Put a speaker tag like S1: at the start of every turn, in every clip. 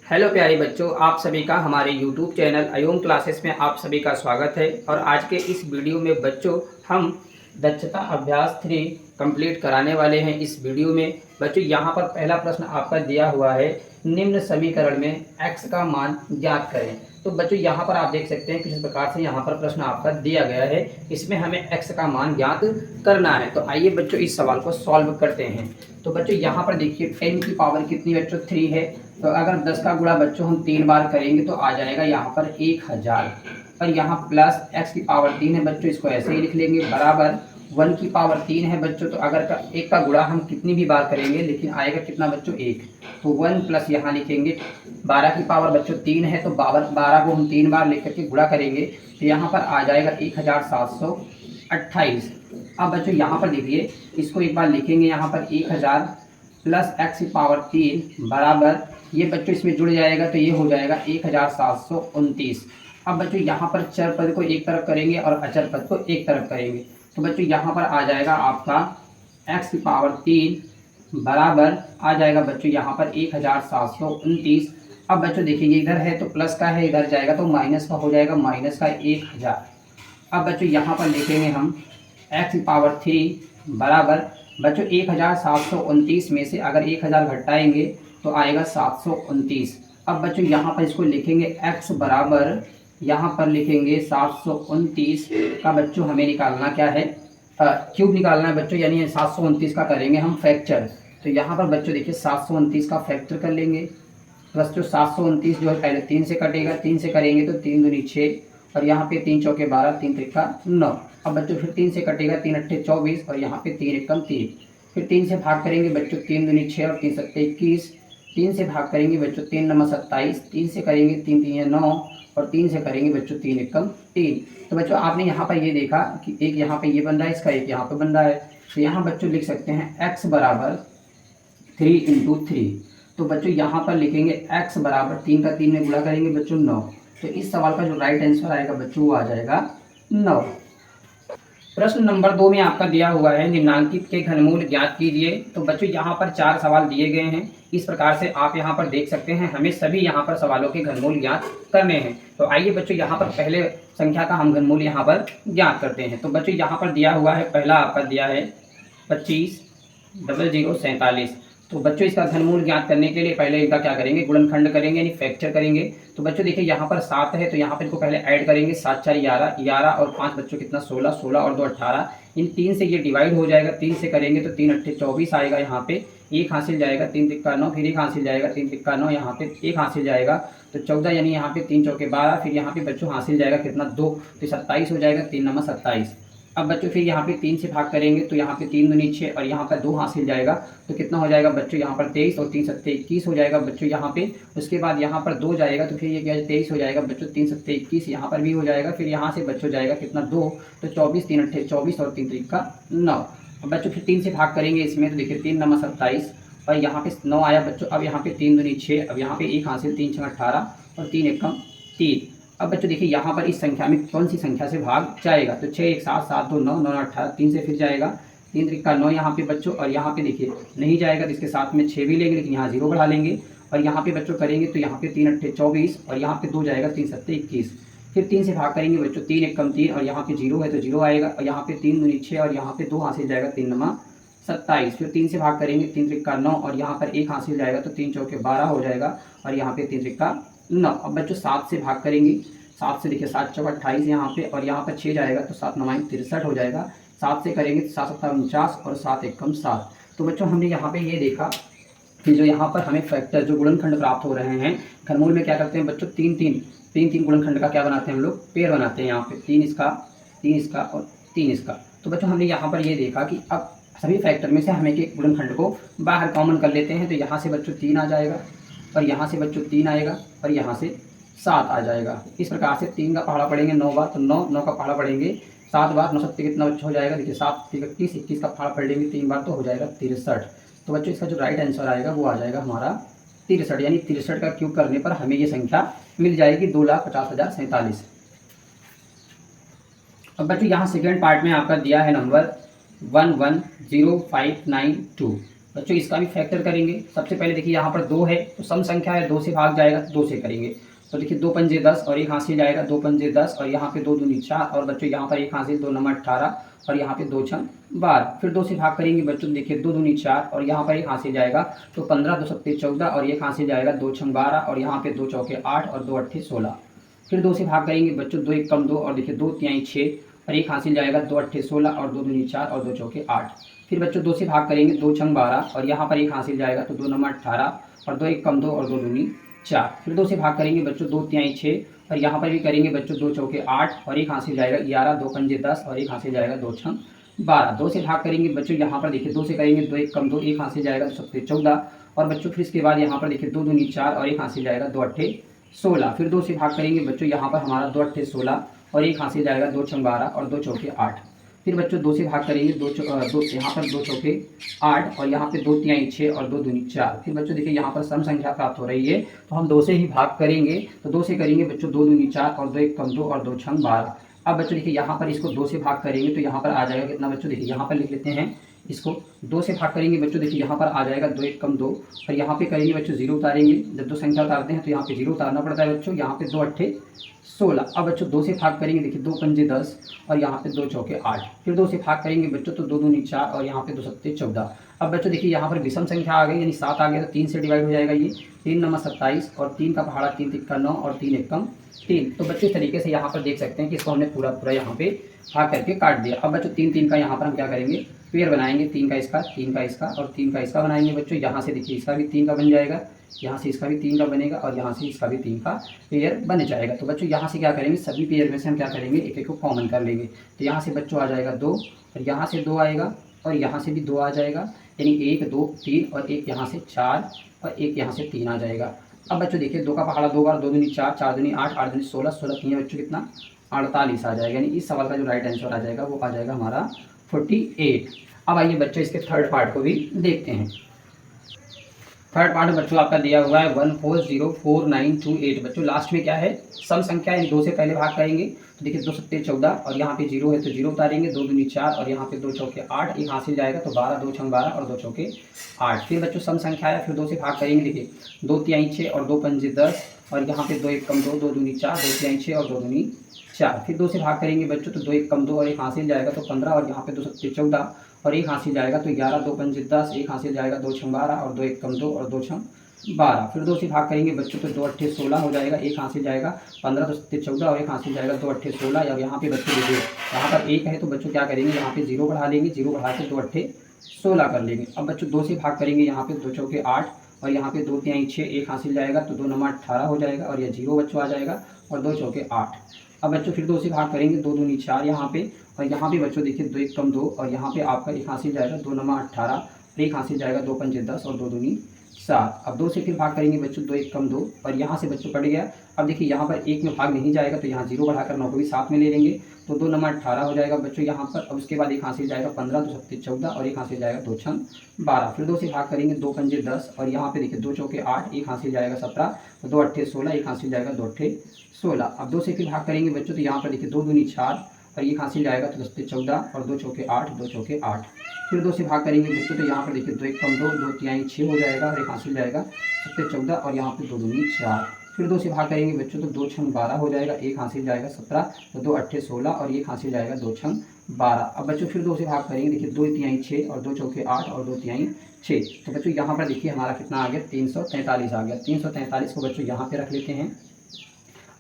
S1: Hello प्यारे बच्चों, आप सभी का हमारे YouTube चैनल अयोम क्लासेस में आप सभी का स्वागत है। और आज के इस वीडियो में बच्चों हम दक्षता अभ्यास 3 कंप्लीट कराने वाले हैं। इस वीडियो में बच्चों यहाँ पर पहला प्रश्न आपका दिया हुआ है, निम्न समीकरण में x का मान ज्ञात करें। तो बच्चों यहाँ पर आप देख सकते हैं किस प्रकार से यहाँ पर प्रश्न आपका दिया गया है। इसमें हमें x का मान ज्ञात करना है। तो आइए बच्चों इस सवाल को सॉल्व करते हैं। तो बच्चों यहाँ पर देखिए 10 की पावर कितनी बच्चों 3 है। तो अगर 10 का गुणा बच्चों हम 3 बार करेंगे तो आ जाएगा यहाँ पर 1000। और यहाँ प्लस x की पावर 3 है बच्चों, इसको ऐसे ही लिख लेंगे, बराबर 1 की पावर 3 है बच्चों। तो अगर एक का गुणा हम कितनी भी बार करेंगे लेकिन आएगा कितना बच्चों 1। तो 1 प्लस यहाँ लिखेंगे 12 की पावर बच्चों 3 है, तो 12 को हम 3 बार लिख करके गुणा करेंगे तो यहाँ पर आ जाएगा 1728। अब बच्चों यहाँ पर देखिए इसको एक बार लिखेंगे, यहाँ पर 1000 प्लस x की पावर 3 बराबर, ये बच्चों इसमें जुड़ जाएगा तो ये हो जाएगा 1729। अब बच्चों यहाँ पर चर पद को एक तरफ करेंगे और अचर पद को एक तरफ करेंगे। तो बच्चों यहाँ पर आ जाएगा आपका x की पावर 3 बराबर आ जाएगा बच्चों यहाँ पर 1729। अब बच्चों देखिए ये इधर है तो प्लस का है, इधर जाएगा तो माइनस का हो जाएगा, माइनस का 1000। अब बच्चों यहाँ पर लिखेंगे हम x की पावर 3 बराबर बच्चों 1729 में से अगर 1000 घटाएंगे तो आएगा 729। अब बच्चों यहाँ पर इसको लिखेंगे x बराबर, यहाँ पर लिखेंगे 729 का बच्चों हमें निकालना क्या है, क्यूब निकालना है बच्चों, यानी 729 का करेंगे हम फैक्टर। तो यहाँ पर बच्चों देखिए 729 का फैक्टर कर लेंगे। बच्चों 729 जो है पहले 3 से कटेगा, 3 से करेंगे तो 3 दूनी 6 और यहाँ पे 3 चौके 12, 3 त्रिका 9। अब बच्चों फिर 3 से कटेगा, 3 अट्ठे 24 और यहाँ पे 3 एकम 3। फिर 3 से भाग करेंगे बच्चों, 3 दूनी 6 और 3 सत्ते 21। 3 से भाग करेंगे बच्चों, 3 नंबर 27। 3 से करेंगे 3 3 9 और 3 से करेंगे बच्चों 3 एकम 3। तो बच्चों आपने यहाँ पर ये देखा कि एक यहाँ पे ये बन रहा है, इसका एक यहाँ पे बन रहा है। तो यहाँ बच्चों लिख सकते हैं x बराबर 3 इंटू 3। तो बच्चों यहाँ पर लिखेंगे x बराबर 3 का 3 में गुणा करेंगे बच्चों 9। तो इस सवाल का जो राइट आंसर आएगा बच्चों वो आ जाएगा 9। प्रश्न नंबर 2 में आपका दिया हुआ है, निम्नांकित के घनमूल ज्ञात कीजिए। तो बच्चों यहाँ पर 4 सवाल दिए गए हैं। इस प्रकार से आप यहाँ पर देख सकते हैं हमें सभी यहाँ पर सवालों के घनमूल ज्ञात करने हैं। तो आइए बच्चों यहाँ पर पहले संख्या का हम घनमूल यहाँ पर ज्ञात करते हैं। तो बच्चों यहाँ पर दिया हुआ है, पहला आपका दिया है 25,00,47। तो बच्चों इसका घनमूल ज्ञात करने के लिए पहले इनका क्या करेंगे, गुणनखंड करेंगे यानी फैक्टर करेंगे। तो बच्चों देखिए यहाँ पर 7 है तो यहाँ पर इनको पहले ऐड करेंगे, 7 4 11, 11 और 5 बच्चों कितना 16, 16 और 2 18। इन 3 से ये डिवाइड हो जाएगा, 3 से करेंगे तो 3 अट्ठे 24 आएगा, यहाँ पे 1 हासिल जाएगा, 3 तिक्का 9, फिर 1 हासिल जाएगा, 3 तिक्का 9, यहाँ पे 1 हासिल जाएगा तो 14, यानी यहाँ पे 3 चौके 12। फिर यहाँ पे बच्चों हासिल जाएगा कितना 2, तो 27 हो जाएगा, 3 नंबर 27। अब बच्चों फिर यहाँ पे 3 से भाग करेंगे तो यहाँ पे 3 दूनी 6 और यहाँ पर 2 हासिल जाएगा तो कितना हो जाएगा बच्चों यहाँ पर 23 और 3 सत्ते 21 हो जाएगा बच्चों यहाँ पे। उसके बाद यहाँ पर 2 जाएगा तो फिर ये क्या 23 हो जाएगा बच्चों, 3 सत्ते 21 यहाँ पर भी हो जाएगा। फिर यहाँ से बच्चों जाएगा कितना 2, तो 24, 3 अट्ठे 24 और 3 त्रिका 9। अब बच्चों फिर 3 से भाग करेंगे इसमें तो देखिए 3 नंबर 27 और यहाँ पे 9 आया बच्चों। अब यहाँ पे 3 दूनी 6, अब यहाँ पे 1 हासिल, 3 6 18 और 3 एकम 3। अब बच्चों देखिए यहाँ पर इस संख्या में कौन सी संख्या से भाग जाएगा, तो 6 1 7 7 2 9 9 18, 3 से फिर जाएगा, 3 त्रिका 9 यहाँ पे बच्चों। और यहाँ पे देखिए नहीं जाएगा तो इसके साथ में 6 भी लेंगे लेकिन यहाँ 0 बढ़ा लेंगे। और यहाँ पे बच्चों करेंगे तो यहाँ पे 3 अट्ठे 24 और यहाँ पे 2 जाएगा, 3 सत्ते 21। फिर 3 से भाग करेंगे बच्चों, 3 एकम 3 और यहाँ पे 0 है तो 0 आएगा। और यहाँ पे 3 दूनी 6 और यहाँ पे 2 हासिल जाएगा, 3 नंबर 27। फिर 3 से भाग करेंगे, 3 त्रिका 9 और यहाँ पर 1 हासिल जाएगा तो 3 चौके 12 हो जाएगा और यहाँ पे 3 त्रिका 9। अब बच्चों 7 से भाग करेंगे, 7 से देखिए 7 चौका 28 यहाँ पे और यहाँ पर 6 जाएगा तो 7 9 63 हो जाएगा। 7 से करेंगे तो 7 7 49 और 7 एकम 7। तो बच्चों हमने यहाँ पे ये देखा कि जो यहाँ पर हमें फैक्टर जो गुणनखंड प्राप्त हो रहे हैं, घनमूल में क्या करते हैं बच्चों 3 गुणनखंड का क्या बनाते हैं हम लोग, पेयर बनाते हैं। यहाँ पे 3 इसका, 3 इसका और 3 इसका। तो बच्चों हमने यहाँ पर ये देखा कि अब सभी फैक्टर में से हमें एक गुणनखंड को बाहर कॉमन कर लेते हैं। तो यहाँ से बच्चों 3 आ जाएगा और यहाँ से बच्चों 3 आएगा और यहाँ से 7 आ जाएगा। इस प्रकार से 3 का पहाड़ा पढ़ेंगे 9 बार तो 9 9 का पहाड़ा पढ़ेंगे 7 बार, 9 सत्ते कितना बच्चों हो जाएगा, देखिए 7 31, 21 का पहाड़ा पढ़ लेंगे 3 बार तो हो जाएगा 63। तो बच्चों इसका जो राइट आंसर आएगा वो आ जाएगा हमारा 63, यानी 63 का क्यूब करने पर हमें ये संख्या मिल जाएगी 2,50,047। अब बच्चों यहाँ सेकेंड पार्ट में आपका दिया है नंबर 110592। बच्चों इसका भी फैक्टर करेंगे। सबसे पहले देखिए यहाँ पर 2 है तो सम संख्या है, 2 से भाग जाएगा तो 2 से करेंगे। तो देखिए 2 पंजे 10 और 1 हासिल जाएगा, 2 पंजे 10 और यहाँ पे 2 दूनी 4 और बच्चों यहाँ पर 1 हासिल, 2 नंबर 18 और यहाँ पे 2 छंग 12। फिर 2 से भाग करेंगे बच्चों, देखिए 2 दूनी 4 और यहाँ पर 1 हासिल जाएगा तो 15, 2 सत्ते 14 और 1 हासिल जाएगा, 2 छंग 12 और यहाँ पे 2 चौके 8 और 2 अट्ठे 16। फिर 2 से भाग करेंगे बच्चों, 2 1 कम 2 और देखिए 2 तिहाई 6 और 1 हासिल जाएगा, 2 अट्ठे 16 और 2 दूनी 4 और 2 चौके 8। फिर बच्चों 2 से भाग करेंगे, 2 छंग 12 और यहाँ पर 1 हासिल जाएगा तो 2 नंबर 18 और 2 1 कम 2 और 2 दूनी 4। फिर 2 से भाग करेंगे बच्चों, 2 तिहाई 6 और यहाँ पर भी करेंगे बच्चों 2 चौके 8 और 1 हासिल जाएगा 11, 2 पंजे 10 और 1 हासिल जाएगा, 2 छंग 12। 2 से भाग करेंगे बच्चों, यहाँ पर देखिए 2 से करेंगे, 2 1 कम 2, 1 हासिल जाएगा, 2 सत्ते 14 और बच्चों फिर इसके बाद यहाँ पर देखिए 2 दूनी 4 और 1 हासिल जाएगा, 2 अट्ठे 16। फिर 2 से भाग करेंगे बच्चों, यहाँ पर हमारा 2 अट्ठे 16 और 1 हासिल जाएगा, 2 छंग 12 और 2 चौके 8। फिर बच्चों 2 से भाग करेंगे, यहाँ पर 2 चौके 8 और यहाँ पे 2 तिहाई 6 और 2 दूनी 4। फिर बच्चों देखिए यहाँ पर सम संख्या प्राप्त हो रही है तो हम 2 से ही भाग करेंगे। तो 2 से करेंगे बच्चों 2 दूनी 4 और 2 1 कम 2 और 2 छंग 12। अब बच्चों देखिए यहाँ पर इसको 2 से भाग करेंगे तो यहाँ पर आ जाएगा कितना बच्चों, देखिए यहाँ पर लिख लेते हैं इसको। 2 से भाग करेंगे बच्चों, देखिए यहाँ पर आ जाएगा 2 1 कम 2 और यहाँ पे करेंगे बच्चों 0 उतारेंगे। जब 2 संख्या उतारते हैं तो यहाँ पे 0 उतारना पड़ता है बच्चों। यहाँ पे 2 अट्ठे 16। अब बच्चों 2 से भाग करेंगे, देखिए 2 पंजे 10 और यहाँ पे 2 चौके 8। फिर 2 से भाग करेंगे बच्चों तो 2 दूनी 4 और यहाँ पे 2 सत्ते 14। अब बच्चों देखिए यहाँ पर विषम संख्या आ गई, यानी 7 आ गया तो 3 से डिवाइड हो जाएगा ये। 3 नंबर 27 और 3 का पहाड़ा 3 तिक्का 9 और 3 एकम 3। तो बच्चों इस तरीके से यहाँ पर देख सकते हैं कि इसको हमने पूरा पूरा यहाँ पे भाग करके काट दिया। अब बच्चों 3 3 का यहाँ पर हम क्या करेंगे, पेयर बनाएंगे। 3 का इसका, 3 का इसका और 3 का इसका बनाएंगे बच्चों। यहाँ से देखिए इसका भी 3 का बन जाएगा, यहाँ से इसका भी 3 का बनेगा और यहाँ से इसका भी 3 का पेयर बन जाएगा। तो बच्चों यहाँ से क्या करेंगे, सभी पेयर में से हम क्या करेंगे, एक एक को कॉमन कर लेंगे। तो यहाँ से बच्चों आ जाएगा 2 और यहाँ से 2 आएगा और यहाँ से भी 2 आ जाएगा, यानी 1 2 3 और एक यहाँ से 4 और एक यहाँ से 3 आ जाएगा। अब बच्चों देखिए 2 का पहाड़ा 2 बार, 2 दूनी 4, 4 दूनी 8, 8 दूनी 16, 16 3 बच्चों कितना 48 आ जाएगा। यानी इस सवाल का जो राइट आंसर आ जाएगा वो आ जाएगा हमारा 48। अब आइए बच्चों इसके थर्ड पार्ट को भी देखते हैं। थर्ड पार्ट बच्चों आपका दिया हुआ है 140492 बच्चों लास्ट में क्या है, सम संख्या यानी 2 से पहले भाग करेंगे। तो देखिए 2 सत्ते 14 और यहाँ पे 0 है तो 0 उतारेंगे, 2 दूनी 4 और यहाँ पे 2 चौके 8, 1 हासिल जाएगा तो 12, 2 छंग 12 और 2 चौके 8। फिर बच्चों सम संख्या है, फिर 2 से भाग करेंगे। देखिए 2 तिहाई 6 और 2 पंजे 10 और यहाँ पे 2 1 कम 2, 2 दूनी 4, 2 तिहाई 6 और 2 दूनी 4। फिर 2 से भाग करेंगे बच्चों तो 2 1 कम 2 और 1 हासिल जाएगा तो 15 और यहाँ पे 2 सत्ते 14 और 1 हासिल जाएगा तो 11, 2 पंजे 10, 1 हासिल जाएगा, 2 छंग 12 और 2 1 कम 2 और 2 छंग 12। फिर 2 से भाग करेंगे बच्चों तो 2 अट्ठे 16 हो जाएगा, 1 हासिल जाएगा, 15 2 सत्ते 14 और 1 हासिल जाएगा, 2 अट्ठे 16। और यहाँ पे बच्चों देखिए यहाँ पर 1 है तो बच्चों क्या करेंगे, यहाँ पे 0 बढ़ा लेंगे, 0 बढ़ा के 2 अट्ठे 16 कर लेंगे। अब बच्चों 2 से भाग करेंगे, यहाँ पे 2 चौके 8 और यहाँ पे 2 तिहाई 6, 1 हासिल जाएगा तो 2 नंबर 18 हो जाएगा और यह 0 बच्चों आ जाएगा और 2 चौके 8। अब बच्चों फिर 2 से भाग करेंगे, 2 दूनी 4 यहाँ पे और यहाँ पे बच्चों देखिए 2 1 कम 2 और यहाँ पे आपका 1 हासिल जाएगा, 2 नंबर 18 और 1 हासिल जाएगा, 2 पंजे 10 और 2 दूनी 7। अब 2 से फिर भाग करेंगे बच्चों, 2 1 कम 2 और यहाँ से बच्चों कट गया। अब देखिए यहाँ पर 1 में भाग नहीं जाएगा तो यहाँ 0 बढ़ाकर 9 को भी साथ में ले लेंगे तो 2 नंबर 18 हो जाएगा बच्चों यहाँ पर। अब उसके बाद 1 हासिल जाएगा, 15 2 सत्ते 14 और 1 हासिल जाएगा, 2 छंग 12। फिर 2 से भाग करेंगे, 2 पंजे 10 और यहाँ पे देखिए 2 चौके 8, 1 हासिल जाएगा 17 तो 2 अट्ठे 16, 1 हासिल जाएगा, 2 अट्ठे 16। अब 2 से फिर भाग करेंगे बच्चों तो यहाँ पर देखिए 2 दूनी 4 और 1 हासिल जाएगा तो 10 14 और 2 चौके 8, 2 चौके 8। फिर 2 से भाग करेंगे बच्चों तो यहाँ पर देखिए 2 1 कम 2, 2 तिहाई 6 हो जाएगा और 1 हासिल जाएगा, 7 14 और यहाँ पे 2 दूनी 4। फिर 2 से भाग करेंगे बच्चों तो 2 छंग 12 हो जाएगा, 1 हासिल जाएगा 17 तो 2 अट्ठे 16 और 1 हासिल जाएगा, 2 छंग 12। अब बच्चों फिर 2 से भाग करेंगे, देखिए 2 तिहाई 6 और 2 चौके 8 और 2 तिहाई 6। तो बच्चों यहाँ पर देखिए हमारा कितना आ गया, 343 आ गया। 343 को बच्चों यहाँ पे रख लेते हैं।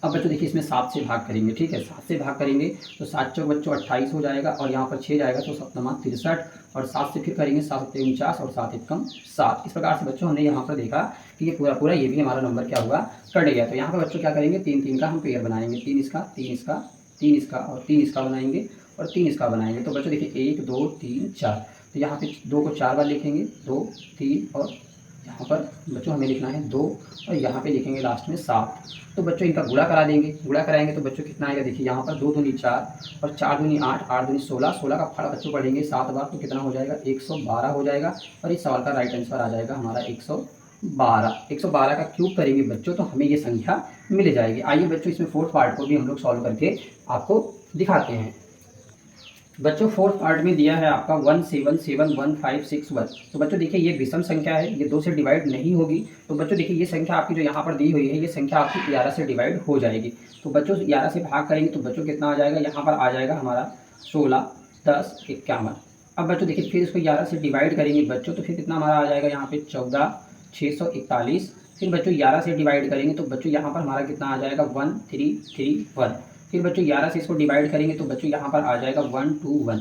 S1: अब बच्चों देखिए इसमें 7 से भाग करेंगे, ठीक है 7 से भाग करेंगे तो 7 चौक बच्चों 28 हो जाएगा और यहाँ पर 6 जाएगा तो 7 9 63 और 7 से फिर करेंगे 7 7 49 और 7 1 7। इस प्रकार से बच्चों हमने यहाँ पर देखा कि ये पूरा पूरा ये भी हमारा नंबर क्या हुआ, कट गया। तो यहाँ पर बच्चों क्या करेंगे, 3 3 का हम पेयर बनाएंगे, 3 इसका 3 इसका 3 इसका और 3 इसका बनाएंगे और 3 इसका बनाएंगे। तो बच्चों देखिए 1 2 3 4 तो यहाँ पे 2 को 4 बार लिखेंगे, 2 3 और यहाँ पर बच्चों हमें लिखना है 2 और यहाँ पे लिखेंगे लास्ट में 7। तो बच्चों इनका गुणा करा देंगे, गुणा कराएंगे तो बच्चों कितना आएगा, देखिए यहाँ पर 2 दूनी 4 और 4 दूनी 8, 8 दूनी 16, 16 का फाड़ा बच्चों पढ़ेंगे 7 बार तो कितना हो जाएगा, 112 हो जाएगा। और इस सवाल का राइट आंसर आ जाएगा हमारा 112। 112 का क्यूब करेंगे बच्चों तो हमें ये संख्या मिल जाएगी। आइए बच्चों इसमें फोर्थ पार्ट को भी हम लोग सॉल्व करके आपको दिखाते हैं। बच्चों फोर्थ पार्ट में दिया है आपका 177151। तो बच्चों देखिए ये विषम संख्या है, ये 2 से डिवाइड नहीं होगी। तो बच्चों देखिए ये संख्या आपकी जो यहाँ पर दी हुई है, ये संख्या आपकी 11 से डिवाइड हो जाएगी। तो बच्चों 11 से भाग करेंगे तो बच्चों कितना आ जाएगा, यहाँ पर आ जाएगा हमारा 16, 10, 51। अब बच्चों देखिए फिर इसको 11 से डिवाइड करेंगे बच्चों, तो फिर कितना हमारा आ जाएगा यहाँ पे 14, 641। फिर बच्चों 11 से डिवाइड करेंगे तो बच्चों यहाँ पर हमारा कितना आ जाएगा 1331। फिर बच्चों 11 से इसको डिवाइड करेंगे तो बच्चों यहाँ पर आ जाएगा 121।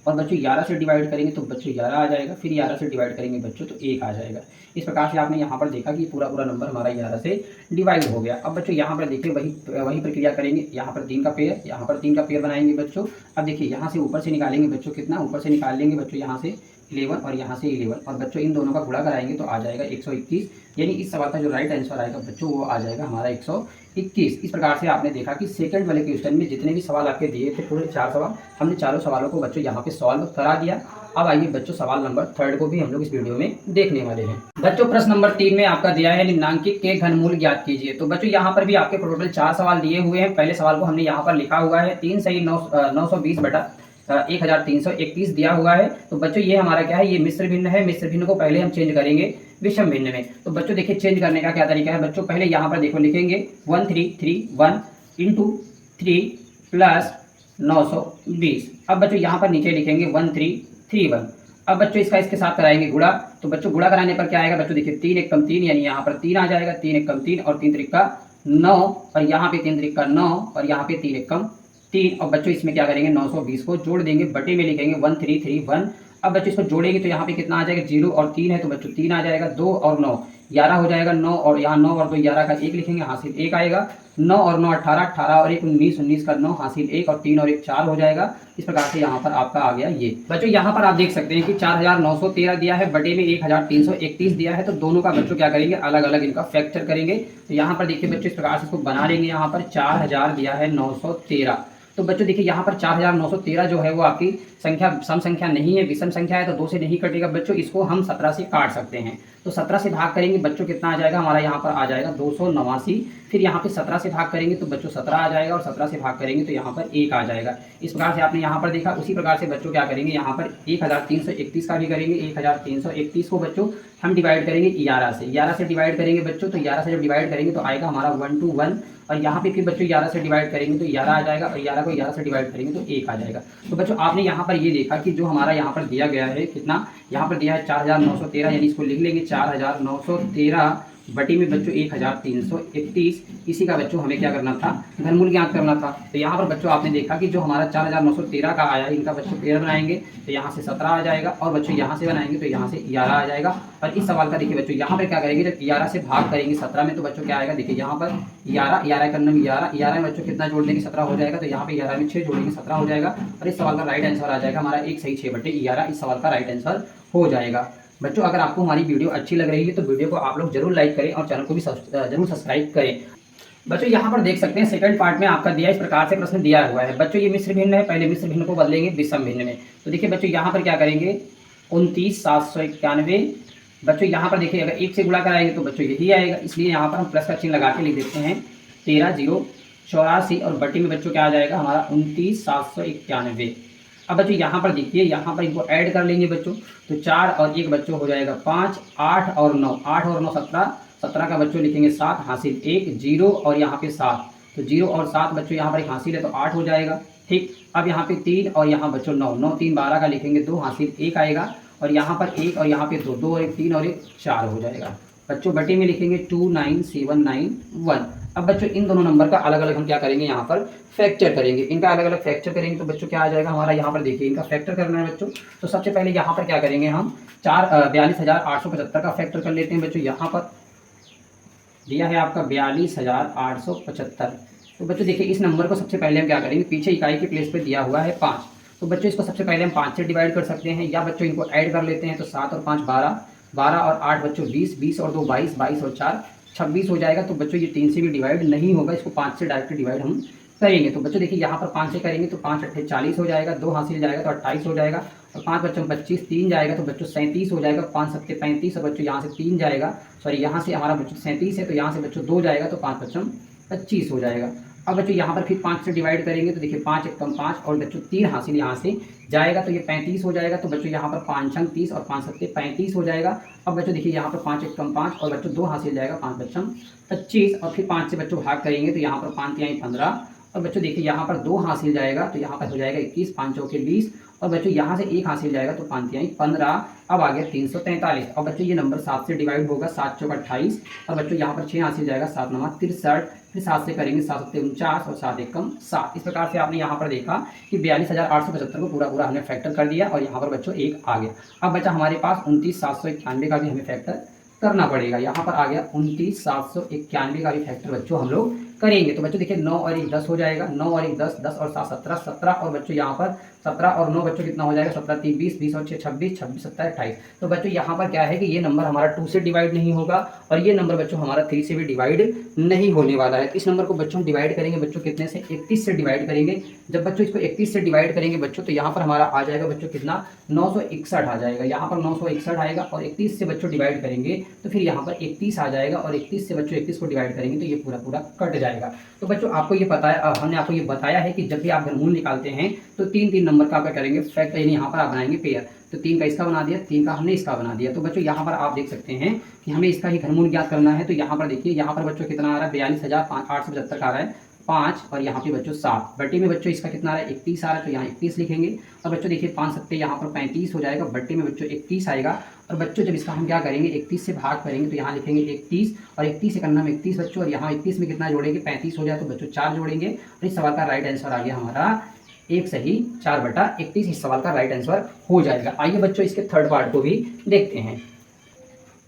S1: और बच्चों 11 से डिवाइड करेंगे तो बच्चों 11 आ जाएगा। फिर 11 से डिवाइड करेंगे बच्चों तो 1 आ जाएगा। इस प्रकार से आपने यहाँ पर देखा कि पूरा पूरा नंबर हमारा 11 से डिवाइड हो गया। अब बच्चों यहाँ पर देखिए वही प्रक्रिया करेंगे। यहाँ पर 3 का पेयर, यहाँ पर 3 का पेयर बनाएंगे बच्चों। अब देखिए यहाँ से ऊपर से निकालेंगे बच्चों, कितना ऊपर से निकाल लेंगे बच्चों, यहाँ से 11 और यहाँ से 11, और बच्चों इन दोनों का गुणा कराएंगे तो आ जाएगा 121। यानी इस सवाल का जो राइट आंसर आएगा बच्चों वो आ जाएगा हमारा 121। इस प्रकार से आपने देखा कि सेकंड वाले क्वेश्चन में जितने भी सवाल आपके दिए थे, पूरे 4 सवाल, हमने चारों सवालों को बच्चों यहाँ पे सॉल्व करा दिया। अब आइए बच्चों सवाल नंबर 3 को भी हम लोग इस वीडियो में देखने वाले हैं। बच्चों प्रश्न नंबर 3 में आपका दिया है निम्नांकित के घनमूल ज्ञात कीजिए। तो बच्चों यहाँ पर भी आपके टोटल 4 सवाल दिए हुए हैं। पहले सवाल को हमने यहाँ पर लिखा हुआ है 3 सही 920 बटा 1331 दिया हुआ है। तो बच्चों ये हमारा क्या है, ये मिश्र भिन्न है। मिश्र भिन्न को पहले हम चेंज करेंगे विषम भिन्न में। तो बच्चों देखिए चेंज करने का क्या तरीका है बच्चों, पहले यहाँ पर देखो लिखेंगे 1331 इंटू 3 प्लस 920। अब बच्चों यहाँ पर नीचे लिखेंगे 1331। अब बच्चों इसका इसके साथ कराएंगे गुणा। तो बच्चों गुणा कराने पर क्या आएगा बच्चों, देखिए 3 एक कम 3, यानी यहाँ पर 3 आ जाएगा। 3 एक कम 3 और 3 त्रिक का 9, और यहाँ पे 3 त्रिक का 9 और यहाँ पे 3 एक कम 3। और बच्चों इसमें क्या करेंगे 920 को जोड़ देंगे, बटे में लिखेंगे 1331। अब बच्चों इसको जोड़ेंगे तो यहाँ पे कितना आ जाएगा, 0 और 3 है तो बच्चों 3 आ जाएगा। 2 और 9 11 हो जाएगा। 9 और यहाँ 9 और 2 11 का 1 लिखेंगे, हासिल 1 आएगा। 9 और 9 18, 18 और 1 19, 19 का 9 हासिल 1, और 3 और 1 4 हो जाएगा। इस प्रकार से यहाँ पर आपका आ गया ये। बच्चों यहाँ पर आप देख सकते हैं कि 4913 दिया है, बटे में 1331 दिया है। तो दोनों का बच्चों क्या करेंगे, अलग अलग इनका फैक्टर करेंगे। तो यहाँ पर देखिए बच्चों इस प्रकार से इसको बना लेंगे। यहाँ पर 4000 दिया है 913। तो बच्चों देखिए यहाँ पर 4913 जो है वो आपकी संख्या सम संख्या नहीं है, विषम संख्या है, तो 2 से नहीं कटेगा बच्चों। इसको हम 17 से काट सकते हैं। तो 17 से भाग करेंगे बच्चों कितना आ जाएगा हमारा, यहाँ पर आ जाएगा 289। फिर यहाँ पे 17 से भाग करेंगे तो बच्चों 17 आ जाएगा, और 17 से भाग करेंगे तो यहाँ पर 1 आ जाएगा। इस प्रकार से आपने यहाँ पर देखा। उसी प्रकार से बच्चों क्या करेंगे, यहाँ पर 1331 का भी करेंगे। 1331 को बच्चों हम डिवाइड करेंगे 11 से। 11 से डिवाइड करेंगे बच्चों, तो 11 से जब डिवाइड करेंगे तो आएगा हमारा 121। और यहाँ पे फिर बच्चों 11 से डिवाइड करेंगे तो 11 आ जाएगा, और 11 को 11 से डिवाइड करेंगे तो 1 आ जाएगा। तो बच्चों आपने यहाँ पर ये देखा कि जो हमारा यहाँ पर दिया गया है कितना, यहाँ पर दिया है 4913, यानी इसको लिख लेंगे 4913 बटी में बच्चों 1331। इसी का बच्चों हमें क्या करना था, घनमूल ज्ञात करना था। तो यहाँ पर बच्चों आपने देखा कि जो हमारा 4913 का आया, इनका बच्चों पेयर बनाएंगे तो यहाँ से 17 आ जाएगा, और बच्चों यहाँ से बनाएंगे तो यहाँ से 11 आ जाएगा। और इस सवाल का देखिए बच्चों यहाँ पर क्या करेंगे, जब 11 से भाग करेंगे 17 में तो बच्चों क्या आएगा, देखिए यहाँ पर 11 करने में 11 में बच्चों कितना जोड़ देंगे, 17 हो जाएगा। तो यहाँ पे 11 में 6 जोड़ेंगे, 17 हो जाएगा। और इस सवाल का राइट आंसर आ जाएगा हमारा 1 सही 6/11। इस सवाल का राइट आंसर हो जाएगा। बच्चों अगर आपको हमारी वीडियो अच्छी लग रही है तो वीडियो को आप लोग जरूर लाइक करें और चैनल को भी जरूर सब्सक्राइब करें। बच्चों यहाँ पर देख सकते हैं सेकंड पार्ट में आपका दिया इस प्रकार से प्रश्न दिया हुआ है। बच्चों ये मिश्र भिन्न है, पहले मिश्र भिन्न को बदलेंगे विषम भिन्न में। तो देखिए बच्चों यहाँ पर क्या करेंगे 29,791। बच्चों यहाँ पर देखिए अगर 1 से गुणा कराएंगे तो बच्चों यही आएगा, इसलिए यहाँ पर हम प्लस का चिन्ह लगा के लिख देते हैं 13084। और बटी में बच्चों क्या आ जाएगा हमारा 29,791। अब बच्चों यहाँ पर देखिए, यहाँ पर इनको ऐड कर लेंगे बच्चों, तो 4 और 1 बच्चों हो जाएगा 5, 8 और 9, 8 और 9 17, 17 का बच्चों लिखेंगे 7 हासिल 1, 0 और यहाँ पे 7, तो 0 और 7 बच्चों यहाँ पर एक हासिल है तो 8 हो जाएगा। ठीक, अब यहाँ पे 3 और यहाँ बच्चों 9, 9 3 12 का लिखेंगे 2 हासिल 1 आएगा, और यहाँ पर 1 और यहाँ पे 2, 2 और 1 3 और 1 4 हो जाएगा। बच्चों बटे में लिखेंगे 29791। अब बच्चों इन दोनों नंबर का अलग अलग हम क्या करेंगे, यहाँ पर फैक्टर करेंगे। इनका अलग अलग फैक्टर करेंगे तो बच्चों क्या आ जाएगा हमारा, यहाँ पर देखिए इनका फैक्टर करना है बच्चों। तो सबसे पहले यहाँ पर क्या करेंगे हम 42,875 का फैक्टर कर लेते हैं बच्चों। यहाँ पर दिया है आपका 42,875। तो बच्चों देखिए इस नंबर को सबसे पहले हम क्या करेंगे, पीछे इकाई के प्लेस पे दिया हुआ है 5, तो बच्चों इसको सबसे पहले हम 5 से डिवाइड कर सकते हैं, या बच्चों इनको ऐड कर लेते हैं। तो 7 और 5 12, 12 और 8 बच्चों 20, 20 और 2 22, 22 और 4 26 हो जाएगा। तो बच्चों ये 3 से भी डिवाइड नहीं होगा, इसको 5 से डायरेक्ट डिवाइड हम करेंगे। तो बच्चों देखिए यहाँ पर 5 से करेंगे तो 5 8 40 हो जाएगा, 2 हासिल जाएगा तो 28 हो जाएगा, और 5 बच्चों 25, 3 जाएगा तो बच्चों 37 हो जाएगा, 5 7 35, और बच्चों यहाँ से 3 जाएगा, सॉरी यहाँ से हमारा बच्चों 37 है तो यहाँ से बच्चों 2 जाएगा तो 5 बच्चों 25 हो जाएगा। अब बच्चों यहाँ पर फिर 5 से डिवाइड करेंगे तो देखिए 5 एक कम 5 और बच्चों 3 हासिल यहाँ से जाएगा तो ये 35 हो जाएगा। तो बच्चों यहाँ पर 5 छंग 30 और 5 सत्ते 35 हो जाएगा। अब बच्चों देखिए यहाँ पर 5 एक कम 5 और बच्चों 2 हासिल जाएगा 5 बच्चों 25 और फिर 5 से बच्चों भाग करेंगे तो यहाँ पर 5 तिहाई 15 और बच्चों देखिए यहाँ पर 2 हासिल जाएगा तो यहाँ पर हो जाएगा 21 5 चौके 20 और बच्चों यहाँ से 1 हासिल जाएगा तो 5 तिहाई 15। अब आ गया 343। अब बच्चों ये नंबर 7 से डिवाइड होगा 7 चौका 28 और बच्चों यहाँ पर 6 हासिल जाएगा 7 9 63 फिर 7 से करेंगे 7 सत्ते 49 और 7 एकम 7। इस प्रकार से आपने यहाँ पर देखा कि 42,875 को पूरा पूरा हमने फैक्टर कर दिया और यहाँ पर बच्चों 1 आ गया। अब बच्चा हमारे पास 29,791 का भी हमें फैक्टर करना पड़ेगा। यहाँ पर आ गया 29,791 का भी फैक्टर बच्चों हम लोग करेंगे। तो बच्चों देखिए 9 और 1 10 हो जाएगा, 9 और 1 10, 10 और 7 17, 17 और बच्चों यहाँ पर 17 और 9 बच्चों कितना हो जाएगा 17 3 20, 20 और 6 26, 26 27 28। तो बच्चों यहाँ पर क्या है कि ये नंबर हमारा 2 से डिवाइड नहीं होगा और ये नंबर बच्चों हमारा 3 से भी डिवाइड नहीं होने वाला है। इस नंबर को बच्चों हम डिवाइड करेंगे बच्चों कितने से 31 से डिवाइड करेंगे। जब बच्चों इसको 31 से डिवाइड करेंगे बच्चों तो यहाँ पर हमारा आ जाएगा बच्चों कितना 961 आ जाएगा। यहाँ पर 961 आएगा और 31 से बच्चों डिवाइड करेंगे तो फिर यहाँ पर 31 आ जाएगा और 31 से बच्चों 31 को डिवाइड करेंगे तो ये पूरा पूरा कट जाएगा। तो बच्चों आपको ये पता है, हमने आपको ये बताया है कि जब भी आप घनमूल निकालते हैं तो 3 नंबर का क्या करेंगे फैक्टर, यानी यहाँ पर आप बनाएंगे पेयर। तो 3 का इसका बना दिया, 3 का हमने इसका बना दिया। तो बच्चों यहाँ पर आप देख सकते हैं कि हमें इसका ही घनमूल ज्ञात करना है। तो यहाँ पर देखिए यहाँ पर बच्चों कितना आ रहा है 42,875 का आ रहा है 5 और यहाँ पे बच्चों 7 बट्टे में बच्चों इसका कितना आ रहा है 31 आ रहा है तो यहाँ 31 लिखेंगे। और बच्चों देखिए 5 सत्ते यहाँ पर 35 हो जाएगा, बट्टे में बच्चों 31 आएगा। और बच्चों जब इसका हम क्या करेंगे 31 से भाग करेंगे तो यहाँ लिखेंगे 31 और 31 से करना हम 31 बच्चों और यहाँ 31 में कितना जोड़ेंगे 35 हो जाए तो बच्चों 4 जोड़ेंगे। और इस सवाल का राइट आंसर आ गया हमारा 1 सही 4/31। इस सवाल का राइट आंसर हो जाएगा। आइए बच्चों इसके थर्ड पार्ट को भी देखते हैं।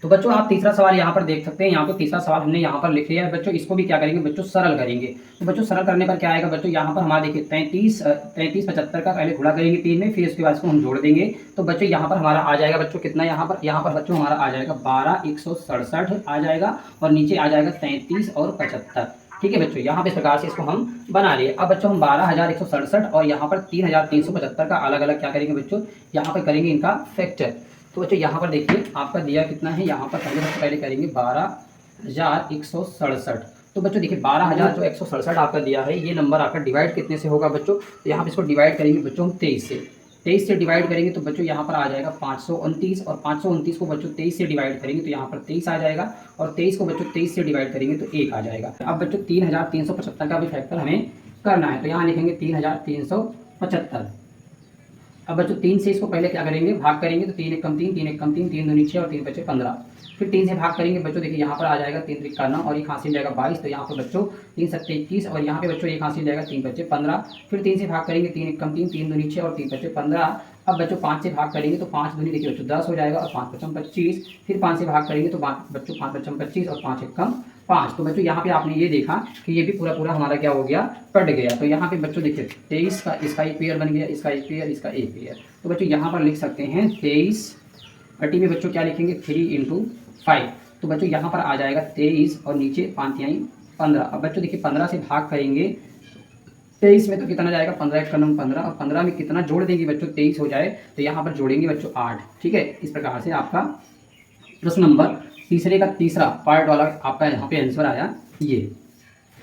S1: तो बच्चों आप तीसरा सवाल यहाँ पर देख सकते हैं। यहाँ पे तीसरा सवाल हमने यहाँ पर लिख लिया है बच्चों। इसको भी क्या करेंगे बच्चों सरल करेंगे। तो बच्चों सरल करने पर क्या आएगा बच्चों, यहाँ पर हमारा देखिए 33 75 का पहले गुणा करेंगे 3 में, फिर उसके बाद इसको हम जोड़ देंगे। तो बच्चों यहाँ पर हमारा आ जाएगा बच्चों कितना, यहाँ पर बच्चों हमारा आ जाएगा 12,167 आ जाएगा और नीचे आ जाएगा 33 और 75। ठीक है बच्चों, यहाँ पे इस प्रकार से इसको हम बना लिए। अब बच्चों हम 12,167 और यहाँ पर 3,375 का अलग अलग क्या करेंगे बच्चों, यहाँ पर करेंगे इनका फैक्टर। तो बच्चों यहाँ पर देखिए आपका दिया कितना है, यहाँ पर पहले सबसे पहले करेंगे 12,167। तो बच्चों देखिए 12,167 आपका दिया है, ये नंबर आपका डिवाइड कितने से होगा बच्चों, तो यहाँ पे इसको डिवाइड करेंगे बच्चों हम 23 से डिवाइड करेंगे तो बच्चों यहाँ पर आ जाएगा 529 और 529 को बच्चों 23 से डिवाइड करेंगे तो यहाँ पर 23 आ जाएगा और 23 को बच्चों 23 से डिवाइड करेंगे तो 1 आ जाएगा। अब बच्चों 3,375 का भी फैक्टर हमें करना है तो यहाँ लिखेंगे 3,375। अब बच्चों 3 से इसको पहले क्या करेंगे भाग करेंगे तो 3 एक कम 3, 3 एक कम 3, 3 दूनी 6 और 3 बचे 15। फिर 3 से भाग करेंगे बच्चों देखिए यहाँ पर आ जाएगा 3 त्रिका 9 और 1 हासिल जाएगा 22। तो यहाँ पर बच्चों 3 सत्ते 21 और यहाँ पे बच्चों 1 हासिल जाएगा 3 बचे 15। फिर 3 से भाग करेंगे 3 एक कम 3, 3 दूनी 6 और 3 बचे 15। अब बच्चों 5 से भाग करेंगे तो 5 दूनी देखिए बच्चों 10 हो जाएगा और 5 पचम 25। फिर 5 से भाग करेंगे तो बच्चों 5 पचम 25 और 5 एक कम 5। तो बच्चों यहाँ पे आपने ये देखा कि ये भी पूरा पूरा हमारा क्या हो गया कट गया। तो यहाँ पे बच्चों देखिए 23 का इसका एक पेयर बन गया, इसका एक पेयर, इसका एक पेयर। तो बच्चों यहाँ पर लिख सकते हैं 23 बटी में बच्चों क्या लिखेंगे 3 × 5। तो बच्चों यहाँ पर आ जाएगा 23 और नीचे 5 तिहाई 15। अब बच्चों देखिए 15 से भाग करेंगे 23 में तो कितना जाएगा 15 एक का नंबर 15 और 15 में कितना जोड़ देंगे बच्चों 23 हो जाए तो यहाँ पर जोड़ेंगे बच्चों 8। ठीक है, इस प्रकार से आपका प्रश्न नंबर तीसरे का तीसरा पार्ट वाला आपका यहाँ पे आंसर आया ये।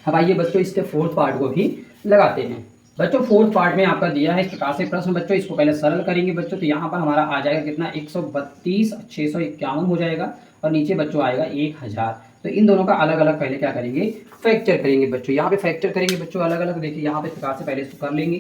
S1: अब आइए बच्चों इसके फोर्थ पार्ट को भी लगाते हैं। बच्चों फोर्थ पार्ट में आपका दिया है इस प्रकार से प्रश्न बच्चों, इसको पहले सरल करेंगे बच्चों। तो यहाँ पर हमारा आ जाएगा कितना 132 651 हो जाएगा और नीचे बच्चों आएगा 1000। तो इन दोनों का अलग अलग पहले क्या करेंगे फैक्टर करेंगे बच्चों। यहाँ पे फैक्टर करेंगे बच्चों अलग अलग, देखिए यहाँ पे इस प्रकार से पहले इसको कर लेंगे।